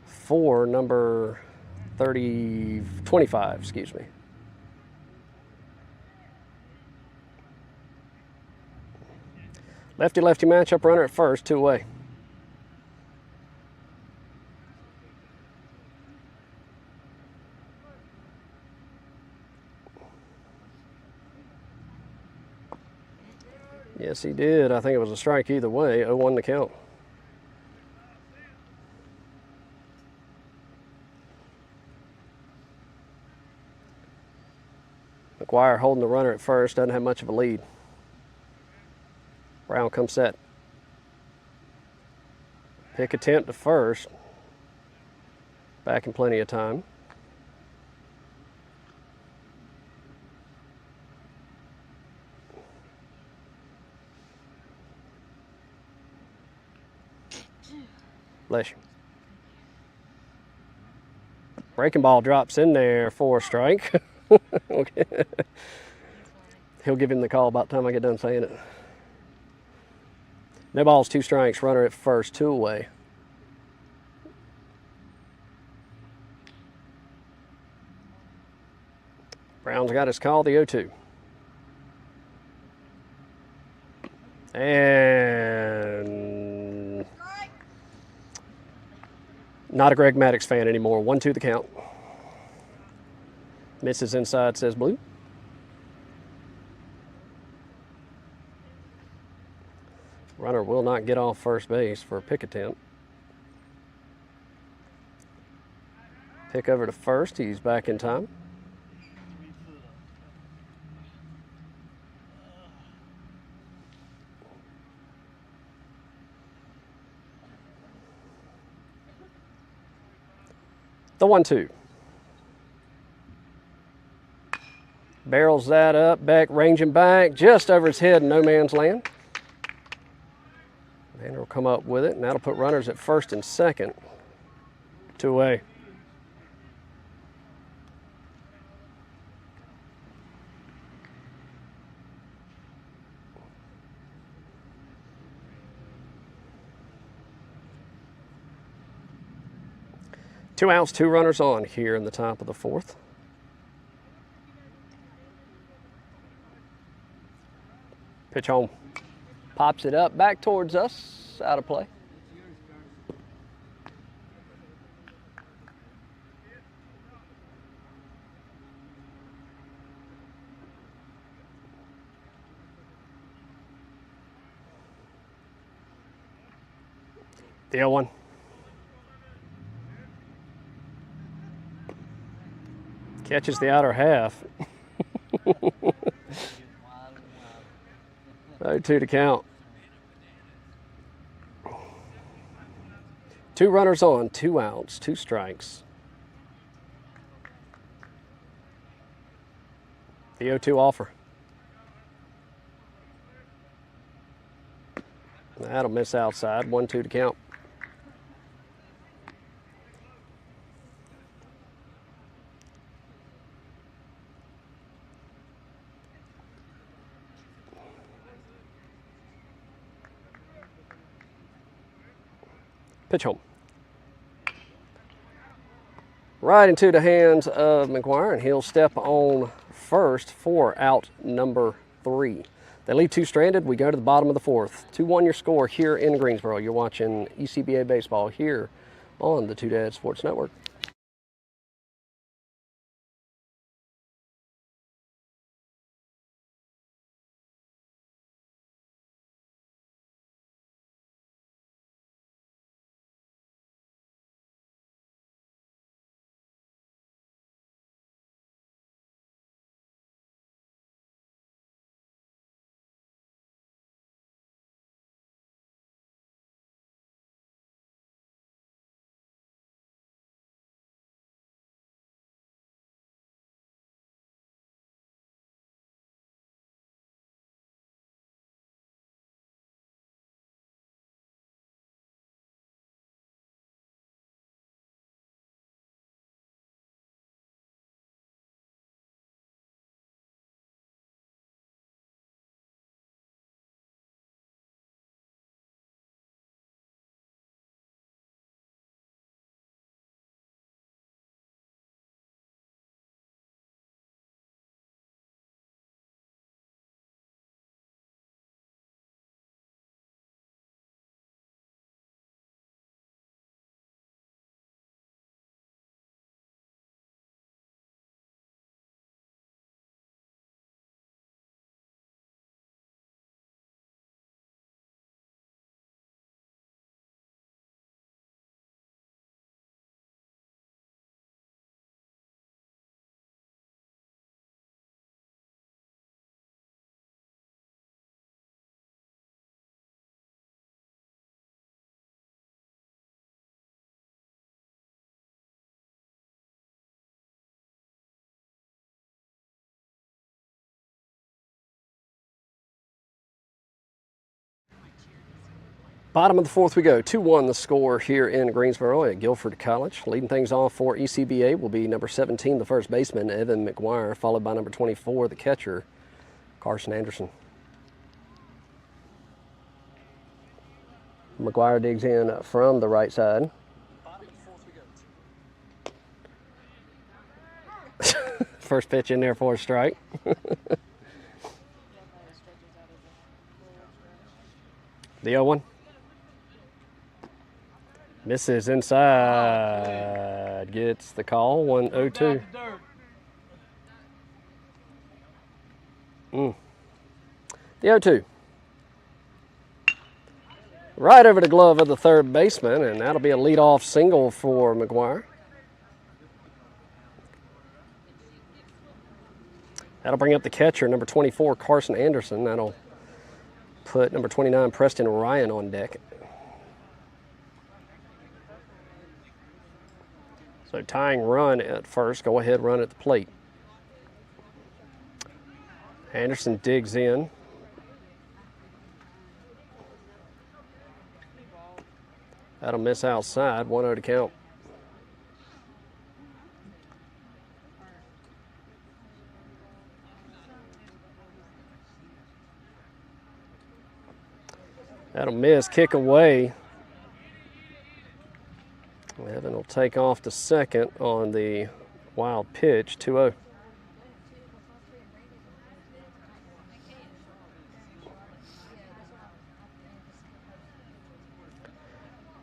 For number 25, excuse me. Lefty-lefty matchup, runner at first, 2 away. Yes, he did. I think it was a strike either way. 0-1 to count. McGuire holding the runner at first, doesn't have much of a lead. Brown comes set. Pick attempt to first. Back in plenty of time. Bless you. Breaking ball drops in there for a strike. Okay. He'll give him the call about the time I get done saying it. No balls, 2 strikes. Runner at first, 2 away. Brown's got his call, the 0-2. And not a Greg Maddux fan anymore. 1-2 the count. Misses inside, says blue. Runner will not get off first base for a pick attempt. Pick over to first. He's back in time. The 1-2. Barrels that up. Beck ranging back just over his head in no man's land. Vander will come up with it, and that'll put runners at first and second. 2 away. Two outs, 2 runners on here in the top of the 4th. Pitch home. Pops it up back towards us. Out of play. The 0-1. Catches the outer half. 0-2 to count. 2 runners on, 2 outs, 2 strikes. The 0-2 offer. That'll miss outside. 1-2 to count. Pitch home. Right into the hands of McGuire, and he'll step on first for out number 3. They leave 2 stranded. We go to the bottom of the 4th. 2-1 your score here in Greensboro. You're watching ECBA baseball here on the Two Dad Sports Network. Bottom of the fourth we go. 2-1 the score here in Greensboro at Guilford College. Leading things off for ECBA will be number 17, the first baseman, Evan McGuire, followed by number 24, the catcher, Carson Anderson. McGuire digs in from the right side. First pitch in there for a strike. The 0-1. Misses inside. Gets the call. 1-0-2. The 0-2. Right over the glove of the third baseman, and that'll be a leadoff single for McGuire. That'll bring up the catcher, number 24, Carson Anderson. That'll put number 29, Preston Ryan, on deck. So tying run at first, go ahead run at the plate. Anderson digs in. That'll miss outside, 1-0 to count. That'll miss, kick away. Evan will take off to second on the wild pitch, 2-0.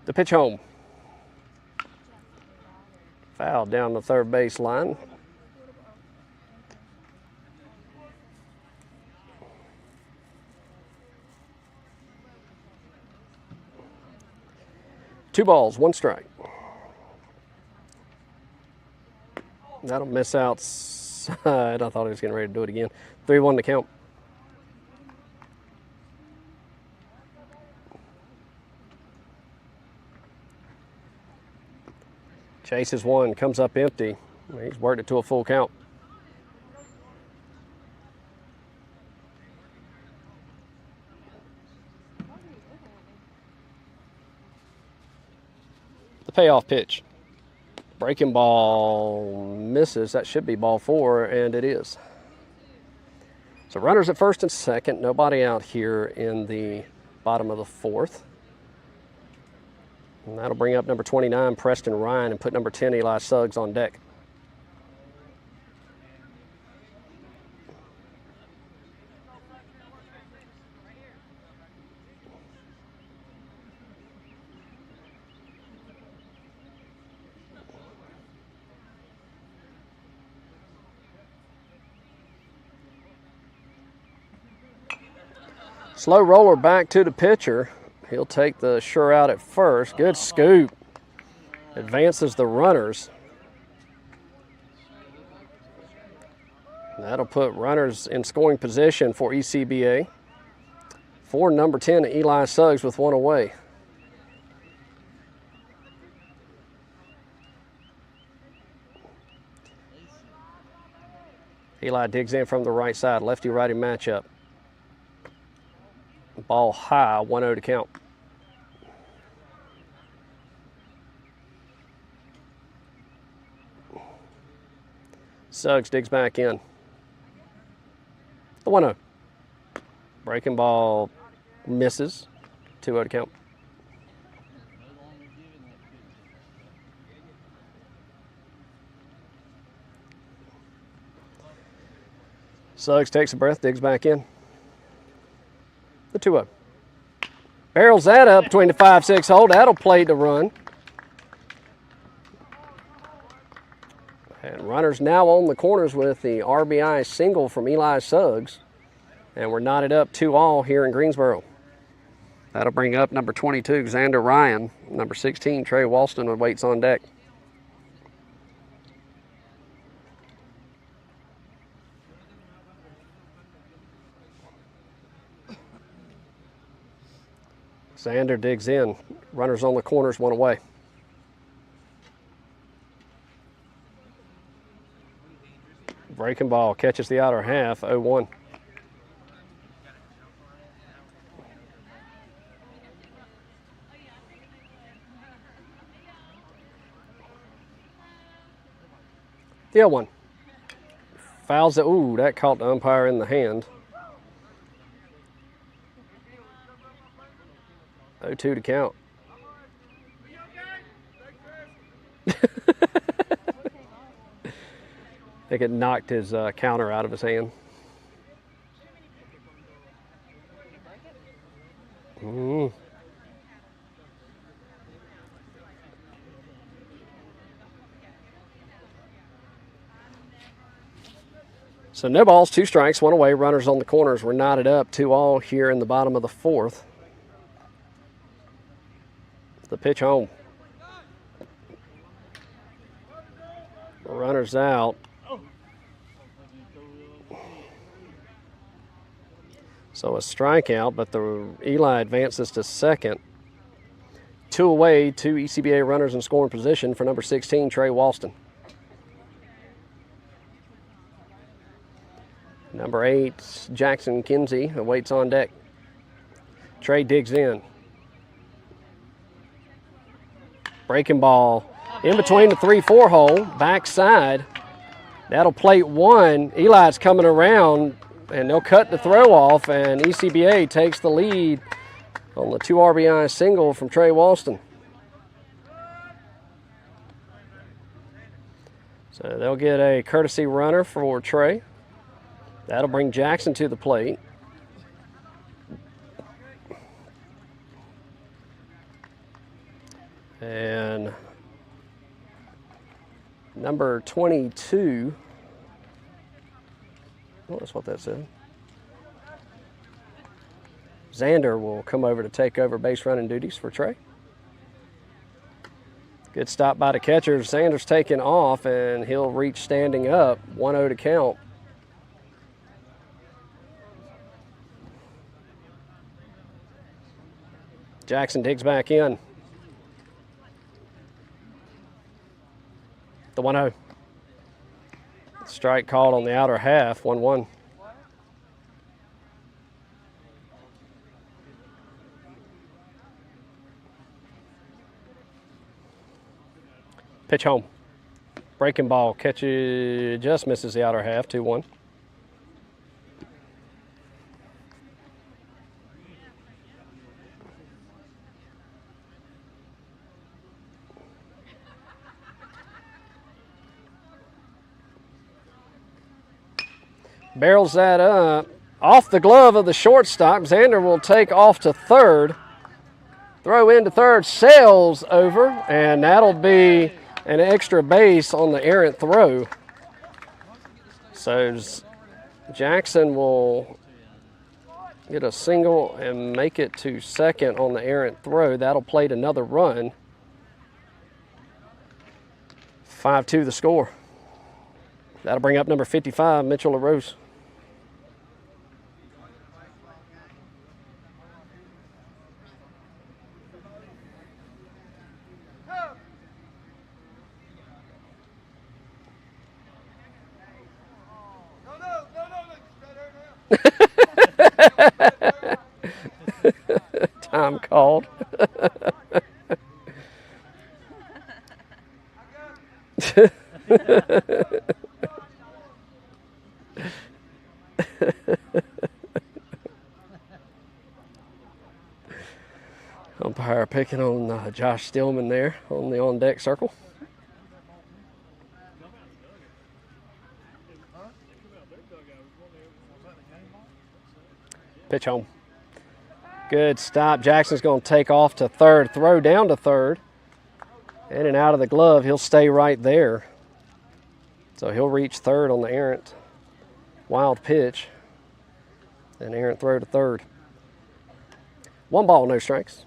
The pitch home. Foul down the third base line. Two balls, one strike. That'll miss outside. I thought he was getting ready to do it again. 3-1 to count. Chases one, comes up empty. He's worked it to a full count. The payoff pitch. Breaking ball misses. That should be ball 4, and it is. So runners at first and second. Nobody out here in the bottom of the fourth. And that'll bring up number 29, Preston Ryan, and put number 10, Eli Suggs, on deck. Slow roller back to the pitcher. He'll take the sure out at first. Good scoop. Advances the runners. That'll put runners in scoring position for ECBA. For number 10, Eli Suggs, with one away. Eli digs in from the right side. Lefty-righty matchup. Ball high, 1-0 to count. Suggs digs back in. The 1-0. Breaking ball misses, 2-0 to count. Suggs takes a breath, digs back in. The 2-0. Barrels that up between the 5-6 hole. That'll play the run. And runners now on the corners with the RBI single from Eli Suggs. And we're knotted up 2-2 here in Greensboro. That'll bring up number 22, Xander Ryan. Number 16, Trey Walston, waits on deck. Xander digs in. Runners on the corners, one away. Breaking ball catches the outer half, 0-1. The 0-1. Fouls it. Ooh, that caught the umpire in the hand. 0-2 to count. I think it knocked his counter out of his hand. So no balls, 2 strikes, 1 away. Runners on the corners. We're knotted up 2-2 here in the bottom of the 4th. The pitch home. Runners out. So a strikeout, but the Eli advances to second. 2 away, 2 ECBA runners in scoring position for number 16, Trey Walston. Number 8, Jackson Kinsey awaits on deck. Trey digs in. Breaking ball in between the 3-4 hole, backside. That'll plate 1. Eli's coming around, and they'll cut the throw off, and ECBA takes the lead on the 2 RBI single from Trey Walston. So they'll get a courtesy runner for Trey. That'll bring Jackson to the plate. And number 22, well, that's what that said. Xander will come over to take over base running duties for Trey. Good stop by the catcher. Xander's taken off, and he'll reach standing up. 1-0 to count. Jackson digs back in. The 1-0. Strike called on the outer half, 1-1. Pitch home. Breaking ball. Catches, just misses the outer half, 2-1. Barrels that up. Off the glove of the shortstop. Xander will take off to third. Throw into third, sails over, and that'll be an extra base on the errant throw. So Jackson will get a single and make it to second on the errant throw. That'll plate another run. 5-2 the score. That'll bring up number 55, Mitchell LaRose. Time called. Umpire picking on Josh Stillman there on the on-deck circle. Pitch home. Good stop. Jackson's going to take off to third. Throw down to third. In and out of the glove. He'll stay right there. So he'll reach third on the errant wild pitch. An errant throw to third. 1 ball, no strikes.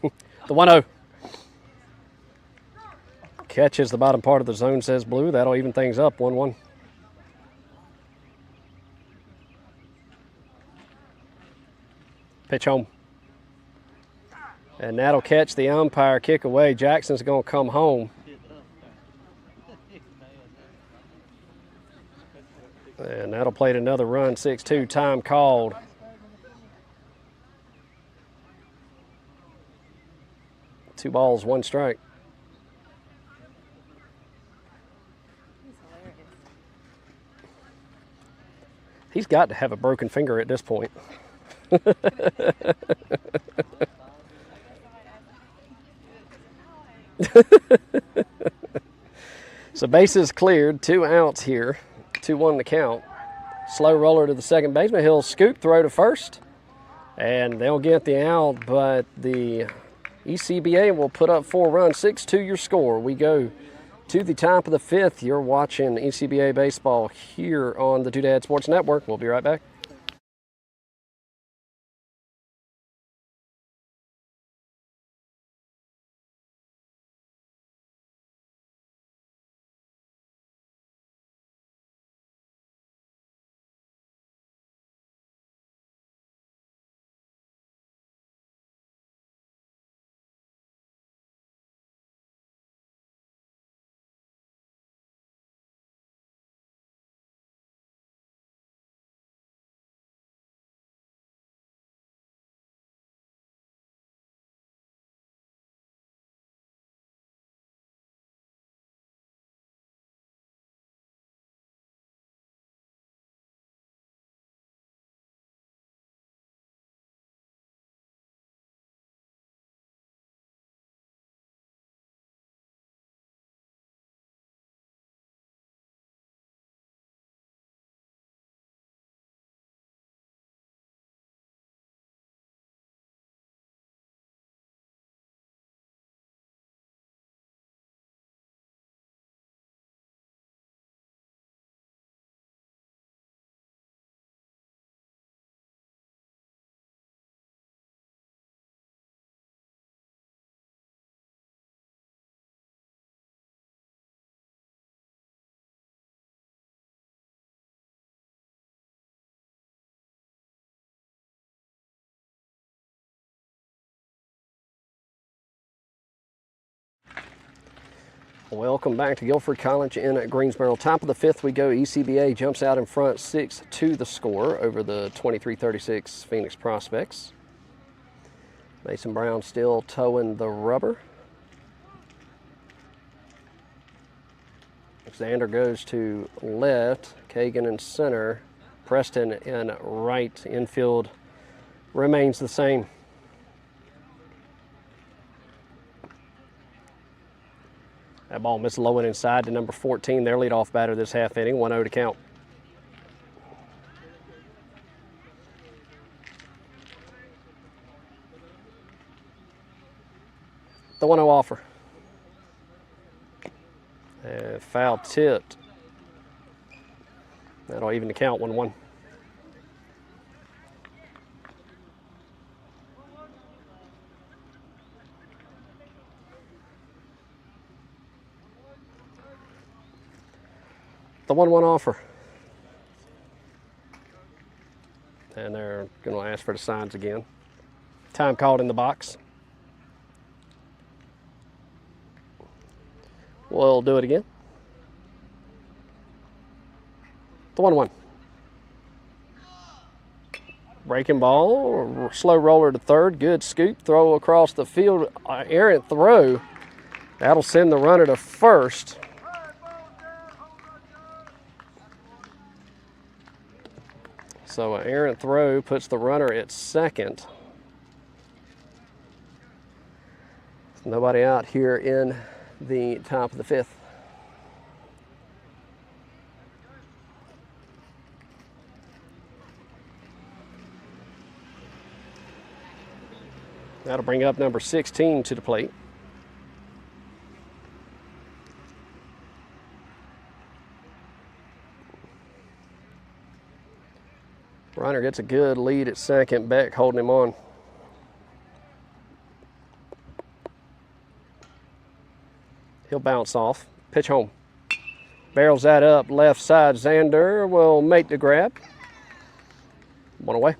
The 1-0. Catches the bottom part of the zone, says blue. That'll even things up, 1-1. Pitch home. And that'll catch the umpire kick away. Jackson's going to come home. And that'll plate another run, 6-2, time called. 2 balls, 1 strike. He's hilarious. He's got to have a broken finger at this point. So bases cleared, 2 outs here, 2-1 to count. Slow roller to the second baseman. He'll scoop, throw to first, and they'll get the out, but the ECBA will put up 4 runs, 6-2 your score. We go to the top of the 5th. You're watching ECBA baseball here on the Doodad Sports Network. We'll be right back. Welcome back to Guilford College in Greensboro. Top of the 5th we go. ECBA jumps out in front, 6-2 the score over the 23-36 Phoenix Prospects. Mason Brown still towing the rubber. Xander goes to left, Kagan in center, Preston in right. Infield remains the same. That ball missed low and inside to number 14, their leadoff batter this half inning, 1-0 to count. The 1-0 offer. And foul tipped. That'll even the count, 1-1. The 1-1 offer. And they're going to ask for the signs again. Time called in the box. We'll do it again. The 1-1. Breaking ball, slow roller to third, good scoop, throw across the field, errant throw. That'll send the runner to first. So an errant throw puts the runner at second. Nobody out here in the top of the 5th. That'll bring up number 16 to the plate. Runner gets a good lead at second. Beck holding him on. He'll bounce off. Pitch home. Barrels that up left side. Xander will make the grab. 1 away.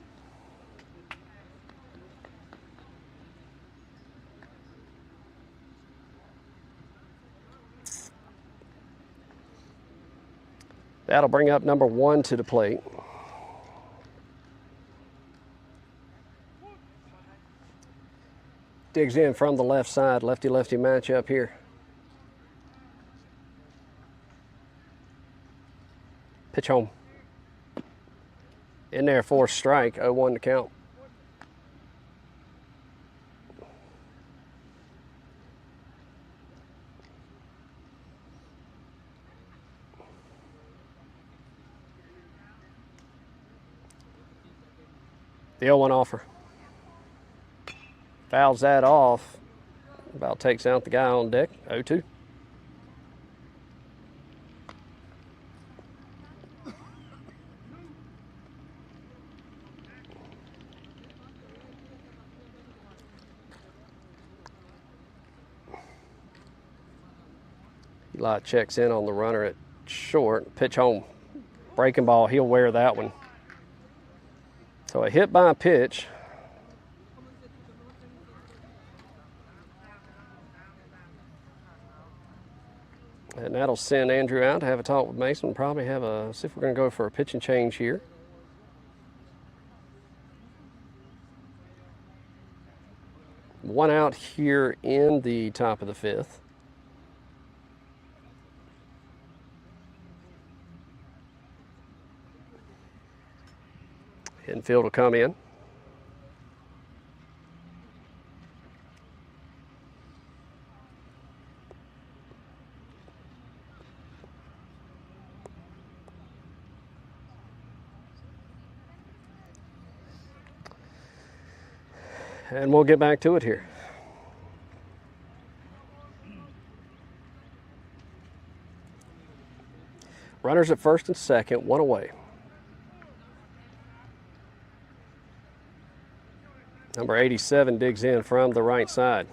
That'll bring up number 1 to the plate. Digs in from the left side, lefty-lefty matchup here. Pitch home. In there for a strike, 0-1 to count. The 0-1 offer. Fouls that off. About takes out the guy on deck, 0-2. Eli checks in on the runner at short. Pitch home. Breaking ball, he'll wear that one. So a hit by a pitch. And that'll send Andrew out to have a talk with Mason. Probably have a, see if we're going to go for a pitching change here. One out here in the top of the fifth. Infield will come in. And we'll get back to it here. Runners at first and second, one away. Number 87 digs in from the right side.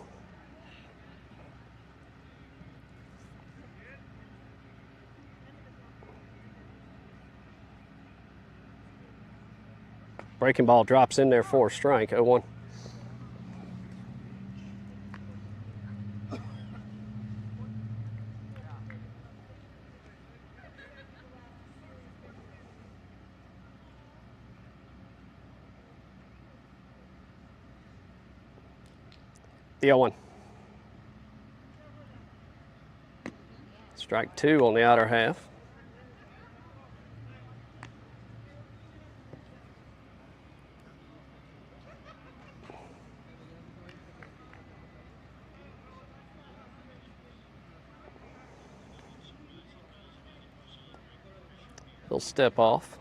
Breaking ball drops in there for a strike, 0-1. The 0-1. Strike two on the outer half. He'll step off.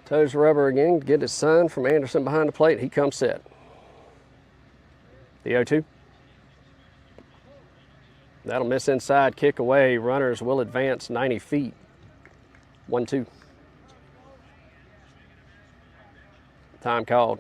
Toes rubber again, get his sign from Anderson behind the plate. He comes set. The 0-2. That'll miss inside, kick away. Runners will advance 90 feet. 1-2. Time called.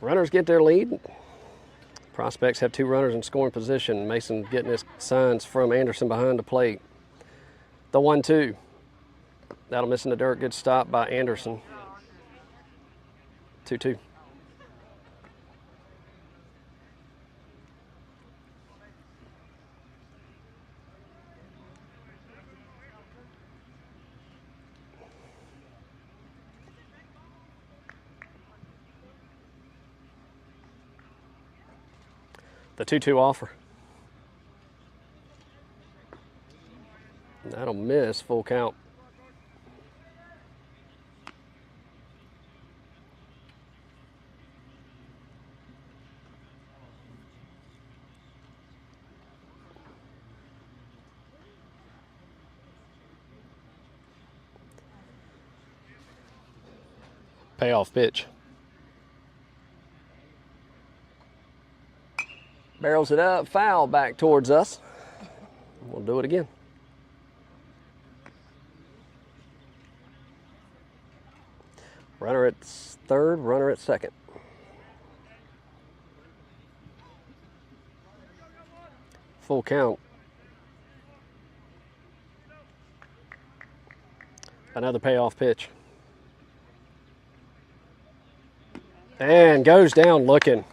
Runners get their lead. Prospects have two runners in scoring position. Mason getting his signs from Anderson behind the plate. The 1-2. That'll miss in the dirt. Good stop by Anderson. 2-2. The 2-2 offer. That'll miss, full count. Payoff pitch. Barrels it up, foul back towards us. We'll do it again. Runner at third, runner at second. Full count. Another payoff pitch. And goes down looking.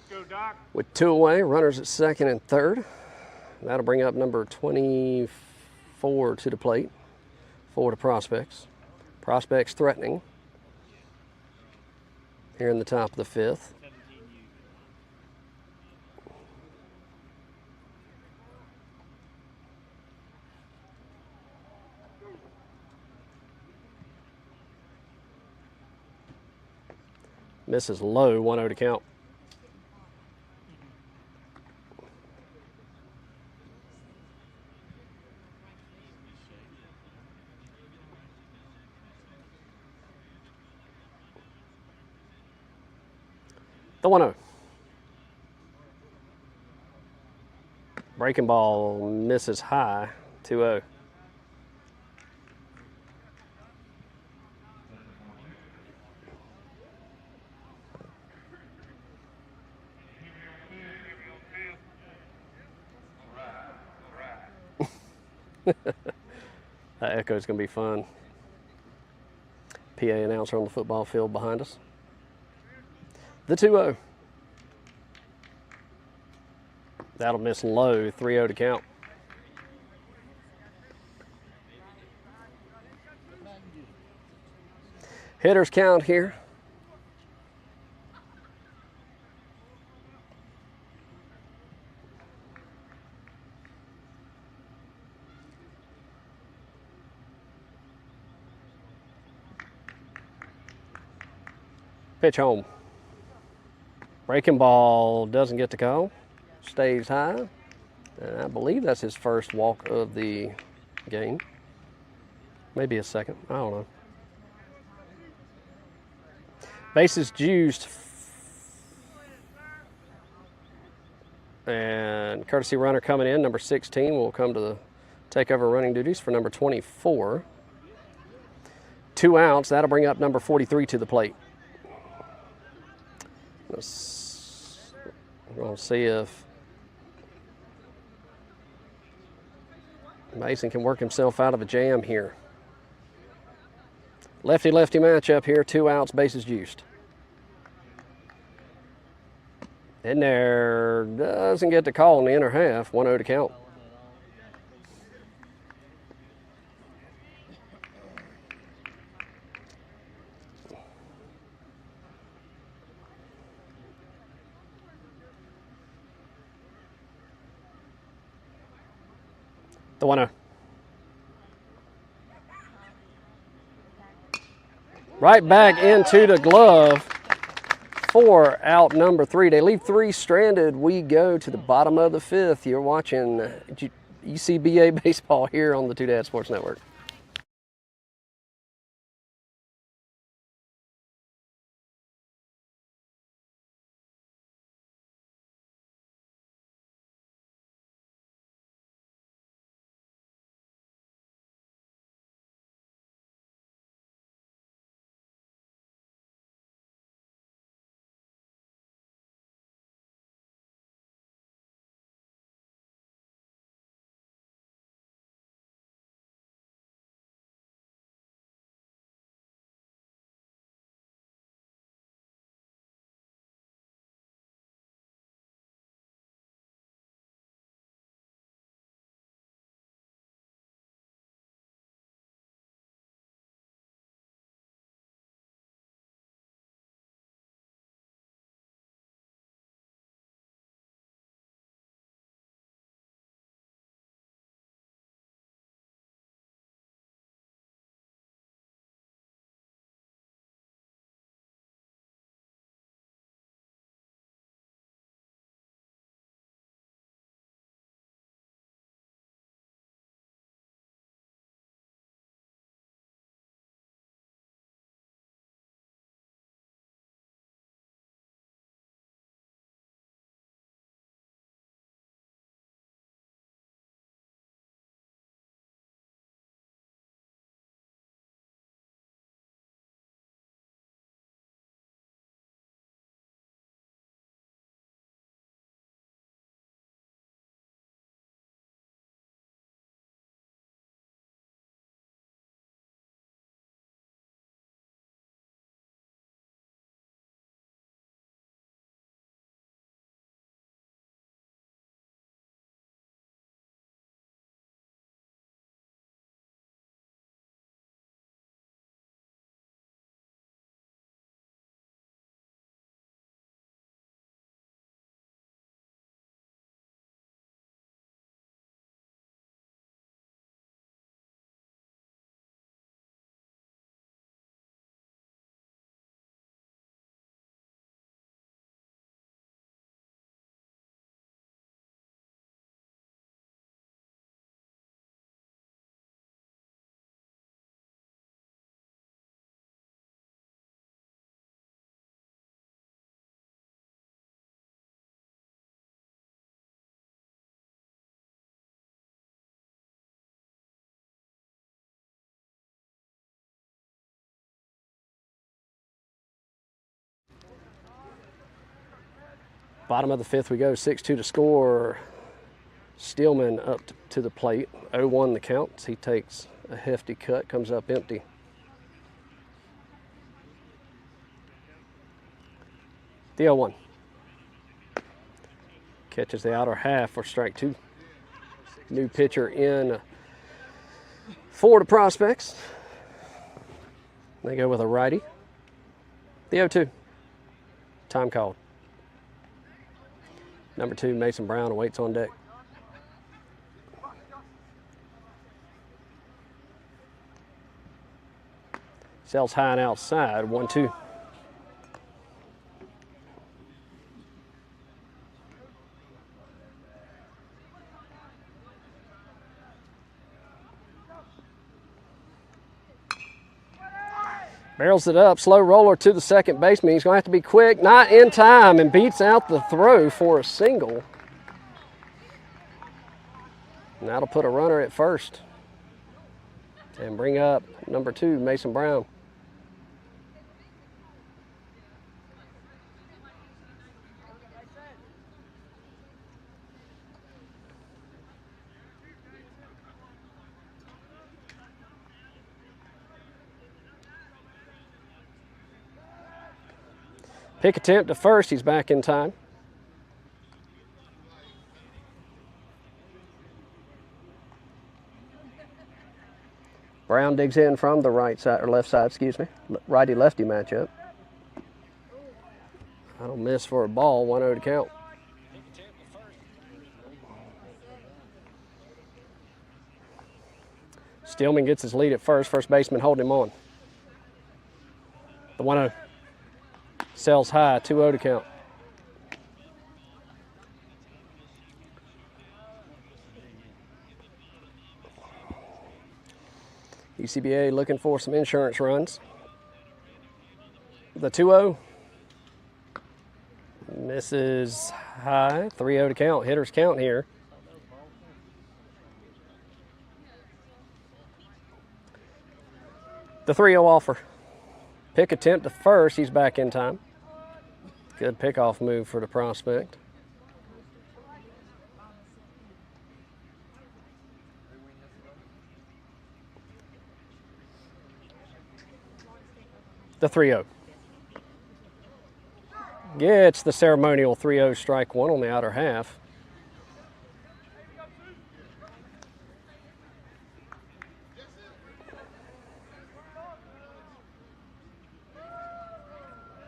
Go, Doc. With 2 away, runners at second and third. That'll bring up number 24 to the plate for the Prospects. Prospects threatening here in the top of the fifth. 17U. Misses low, 1-0 to count. The 1-0. Breaking ball misses high, 2-0. That echo is going to be fun. PA announcer on the football field behind us. The 2-0. That'll miss low, 3-0 to count. Hitters count here. Pitch home. Breaking ball doesn't get the call. Stays high. And I believe that's his first walk of the game. Maybe a second. I don't know. Bases juiced. And courtesy runner coming in, number 16, will come to take over running duties for number 24. 2 outs. That'll bring up number 43 to the plate. We'll see if Mason can work himself out of a jam here. Lefty-lefty matchup here, 2 outs, bases juiced. In there, doesn't get the call in the inner half, 1-0 to count. The 1-0. Right back into the glove for out number 3. They leave 3 stranded. We go to the bottom of the 5th. You're watching ECBA baseball here on the Two Dad Sports Network. Bottom of the fifth we go, 6-2 to score. Steelman up to the plate, 0-1 the count. He takes a hefty cut, comes up empty. The 0-1. Catches the outer half for strike 2. New pitcher in for the Prospects. They go with a righty. The 0-2. Time called. Number 2, Mason Brown awaits on deck. Sells high and outside, 1-2. Barrels it up, slow roller to the second baseman. He's going to have to be quick, not in time, and beats out the throw for a single. And that'll put a runner at first and bring up number 2, Mason Brown. Pick attempt to first, he's back in time. Brown digs in from the right side, or left side, excuse me. Righty-lefty matchup. That'll miss for a ball, 1-0 to count. Steelman gets his lead at first. First baseman holding him on. The 1-0. Sells high, 2-0 to count. ECBA looking for some insurance runs. The 2-0. Misses high, 3-0 to count. Hitters count here. The 3-0 offer. Pick attempt to first, he's back in time. Good pickoff move for the prospect. The 3-0. Gets the ceremonial 3-0 strike 1 on the outer half.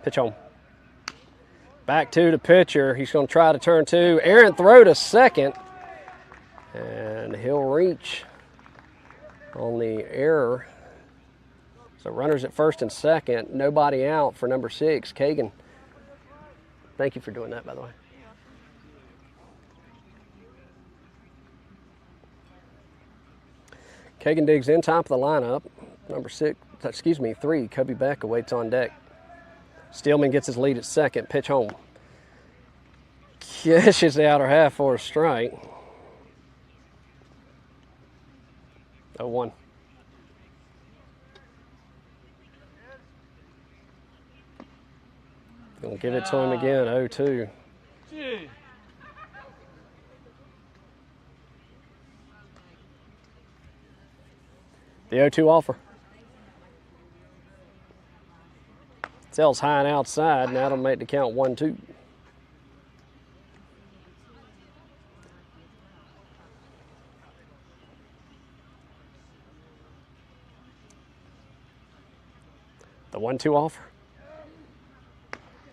Pitch home. Back to the pitcher. He's going to try to turn 2. Errant throw to second. And he'll reach on the error. So runners at first and second. Nobody out for number 6, Kagan. Thank you for doing that, by the way. Kagan digs in, top of the lineup. Number 3, Kobe Beck awaits on deck. Steelman gets his lead at second. Pitch home. Catches the outer half for a strike. 0-1. Gonna give it to him again. 0-2. The 0-2 offer. Sells high and outside, and that'll make the count 1-2. The 1-2 offer.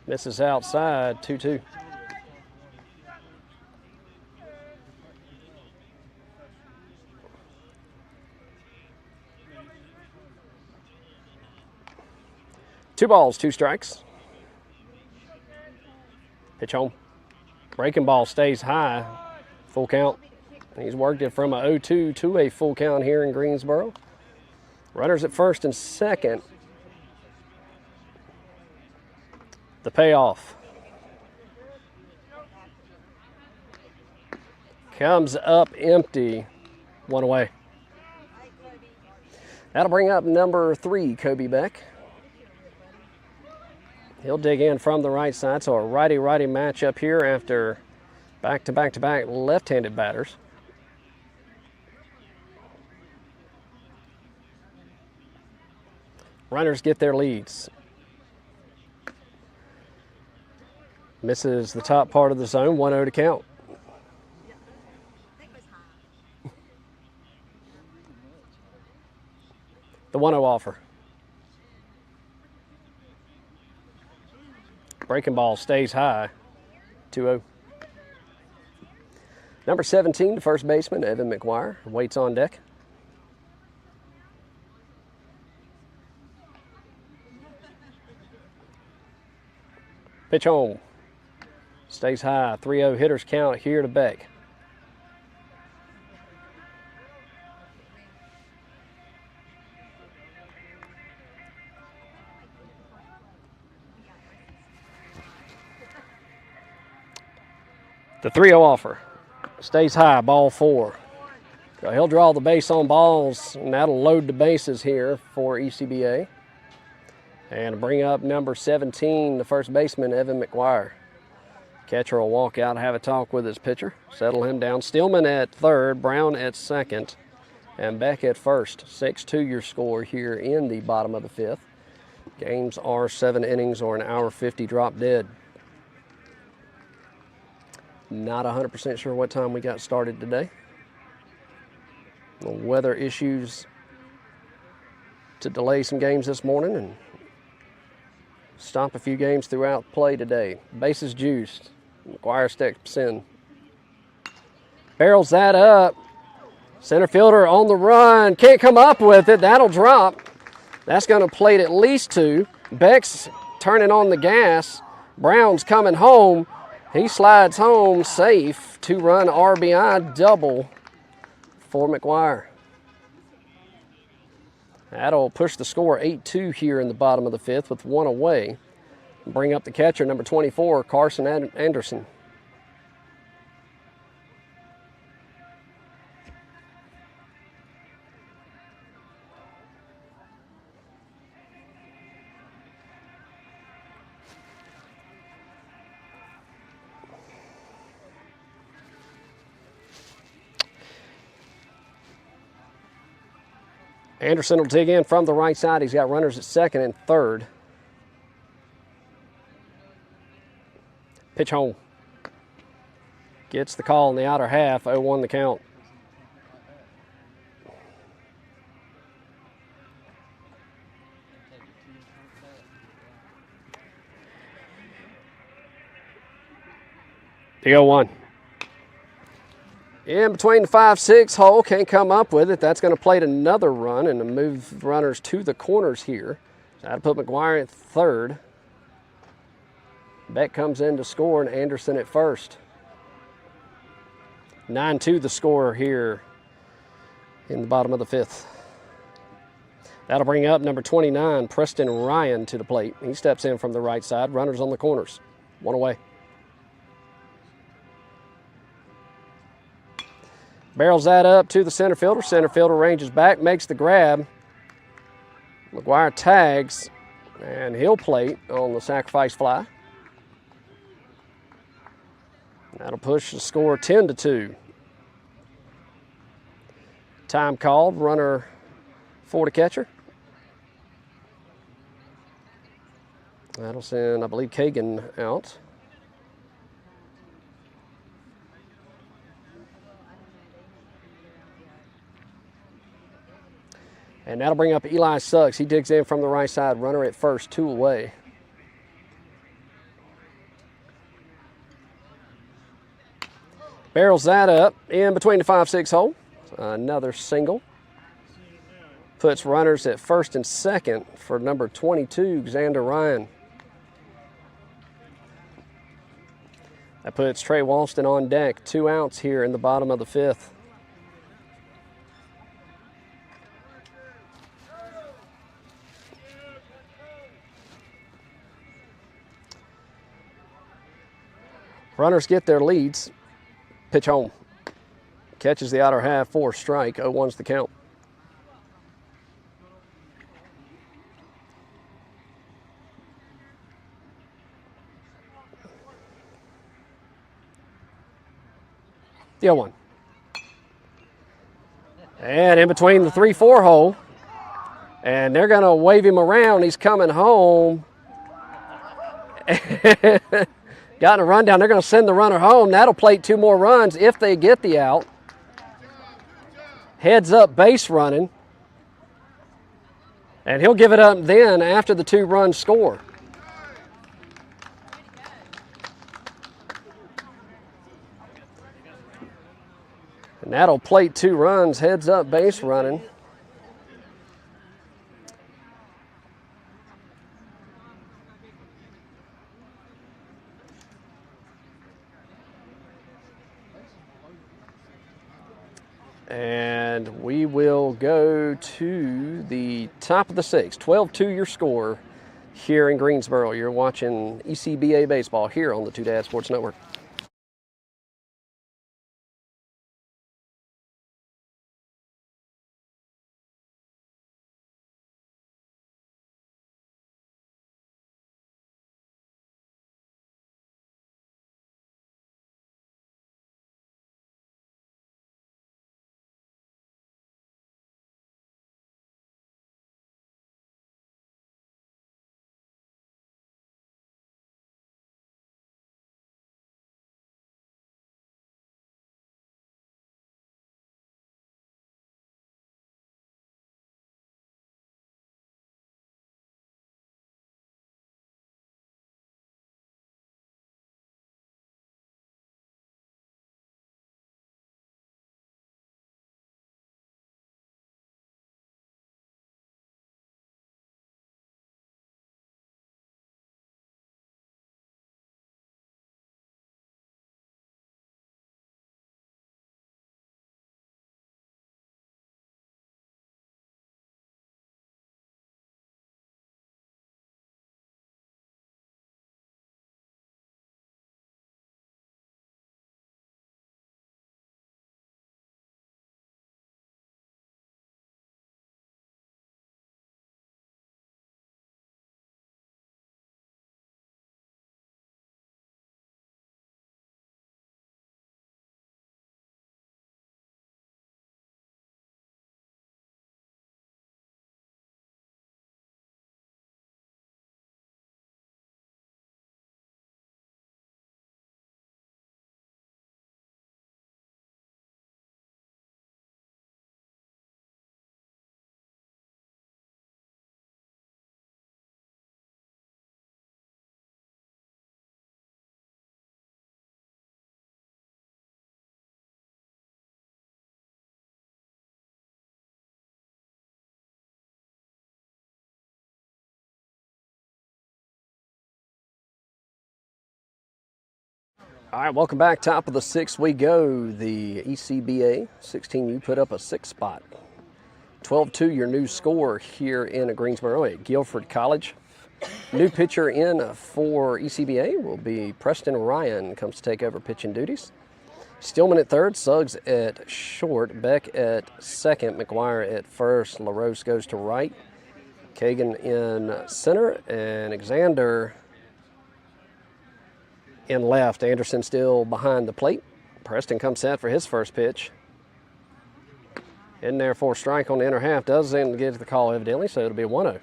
Misses outside, 2-2. Two balls, 2 strikes. Pitch home. Breaking ball stays high. Full count. He's worked it from a 0-2 to a full count here in Greensboro. Runners at first and second. The payoff. Comes up empty. 1 away. That'll bring up number 3, Kobe Beck. He'll dig in from the right side, so a righty-righty match up here after back-to-back-to-back left-handed batters. Runners get their leads. Misses the top part of the zone, 1-0 to count. The 1-0 offer. Breaking ball stays high, 2-0. Number 17, the first baseman, Evan McGuire, waits on deck. Pitch home. Stays high, 3-0 hitters count here to Beck. The 3-0 offer. Stays high, ball 4. So he'll draw the base on balls, and that'll load the bases here for ECBA. And bring up number 17, the first baseman, Evan McGuire. Catcher will walk out and have a talk with his pitcher, settle him down. Stillman at third, Brown at second, and Beck at first. 6-2 your score here in the bottom of the 5th. Games are 7 innings or an hour 50 drop dead. Not 100% sure what time we got started today. The weather issues to delay some games this morning and stop a few games throughout play today. Bases juiced. McGuire steps in. Barrels that up. Center fielder on the run. Can't come up with it. That'll drop. That's going to plate at least 2. Beck's turning on the gas. Brown's coming home. He slides home safe. 2-run RBI double for McGuire. That'll push the score 8-2 here in the bottom of the 5th with 1 away. Bring up the catcher, number 24, Carson Anderson. Anderson will dig in from the right side. He's got runners at second and third. Pitch home. Gets the call in the outer half, 0-1 the count. The 0-1. In between the 5-6 hole, can't come up with it. That's going to plate another run and to move runners to the corners here. So that'll put McGuire at third. Beck comes in to score and Anderson at first. 9-2 the score here in the bottom of the 5th. That'll bring up number 29, Preston Ryan, to the plate. He steps in from the right side. Runners on the corners. 1 away. Barrels that up to the center fielder. Center fielder ranges back, makes the grab. McGuire tags, and he'll plate on the sacrifice fly. That'll push the score 10-2. Time called, runner for the catcher. That'll send, I believe, Kagan out. And that'll bring up Eli Suggs. He digs in from the right side, runner at first, 2 away. Barrels that up in between the 5-6 hole. Another single. Puts runners at first and second for number 22, Xander Ryan. That puts Trey Walston on deck. 2 outs here in the bottom of the 5th. Runners get their leads. Pitch home. Catches the outer half for a strike. 0-1's the count. The 0-1. And in between the 3-4 hole. And they're going to wave him around. He's coming home. Got a rundown. They're going to send the runner home. That'll plate 2 more runs if they get the out. Heads up base running. And he'll give it up then after the 2 runs score. And that'll plate 2 runs, heads up base running. And we will go to the top of the 6th. 12-2 your score here in Greensboro. You're watching ECBA baseball here on the Two Dad Sports Network. All right, welcome back. Top of the 6th we go. The ECBA 16U put up a 6 spot. 12-2 your new score here in Greensboro at Guilford College. New pitcher in for ECBA will be Preston Ryan, comes to take over pitching duties. Stillman at third, Suggs at short, Beck at second, McGuire at first, LaRose goes to right, Kagan in center, and Alexander in left. Anderson still behind the plate. Preston comes set for his first pitch. In there for a strike on the inner half. Doesn't get the call evidently, so it'll be 1-0.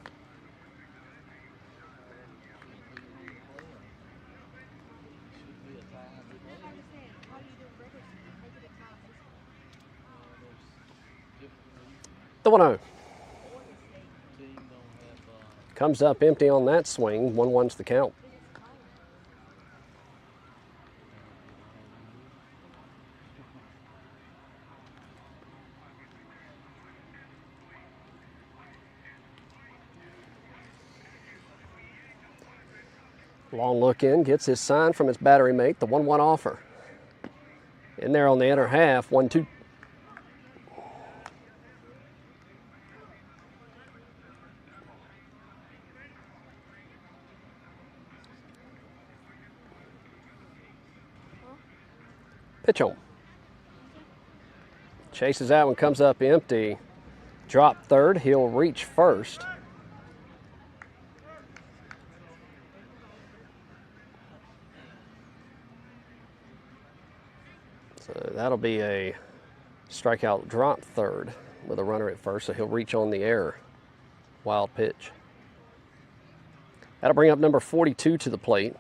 The 1-0. Comes up empty on that swing. 1-1's the count. Long look in, gets his sign from his battery mate, the 1-1 offer. In there on the inner half, 1-2. Pitch on. Chases that one, comes up empty. Drop third, he'll reach first. So that'll be a strikeout drop third with a runner at first, so he'll reach on the air. Wild pitch. That'll bring up number 42 to the plate.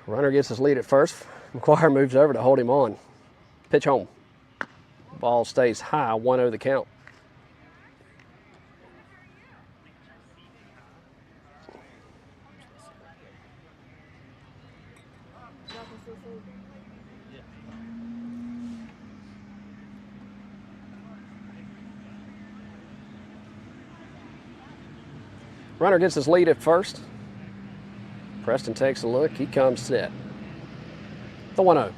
Runner gets his lead at first. McGuire moves over to hold him on. Pitch home. Ball stays high, 1-0 the count. Runner gets his lead at first. Preston takes a look. He comes set. The 1-0.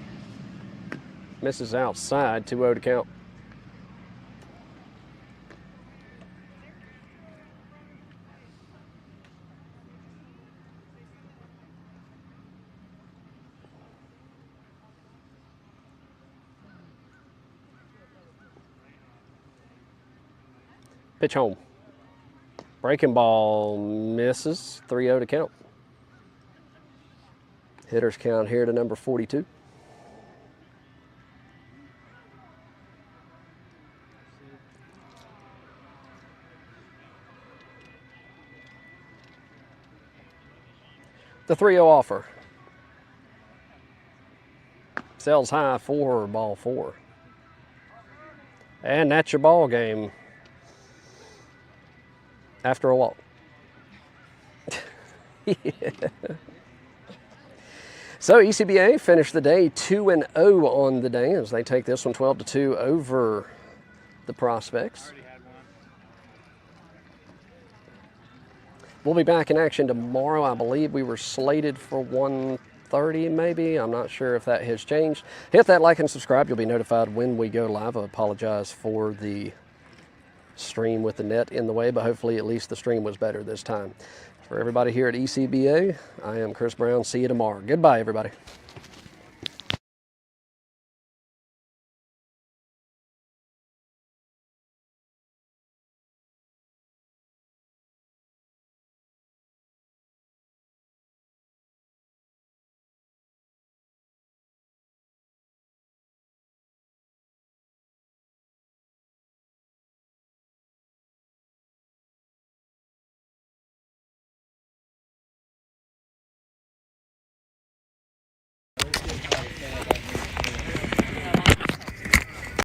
Misses outside, 2-0 to count. Pitch home. Breaking ball misses, 3-0 to count. Hitters count here to number 42. The 3-0 offer. Sells high for ball 4. And that's your ball game after a walk. Yeah. So ECBA finished the day 2-0 on the day as they take this one 12-2 over the Prospects. We'll be back in action tomorrow. I believe we were slated for 1:30 maybe. I'm not sure if that has changed. Hit that like and subscribe. You'll be notified when we go live. I apologize for the stream with the net in the way, but hopefully at least the stream was better this time. For everybody here at ECBA, I am Chris Brown. See you tomorrow. Goodbye, everybody.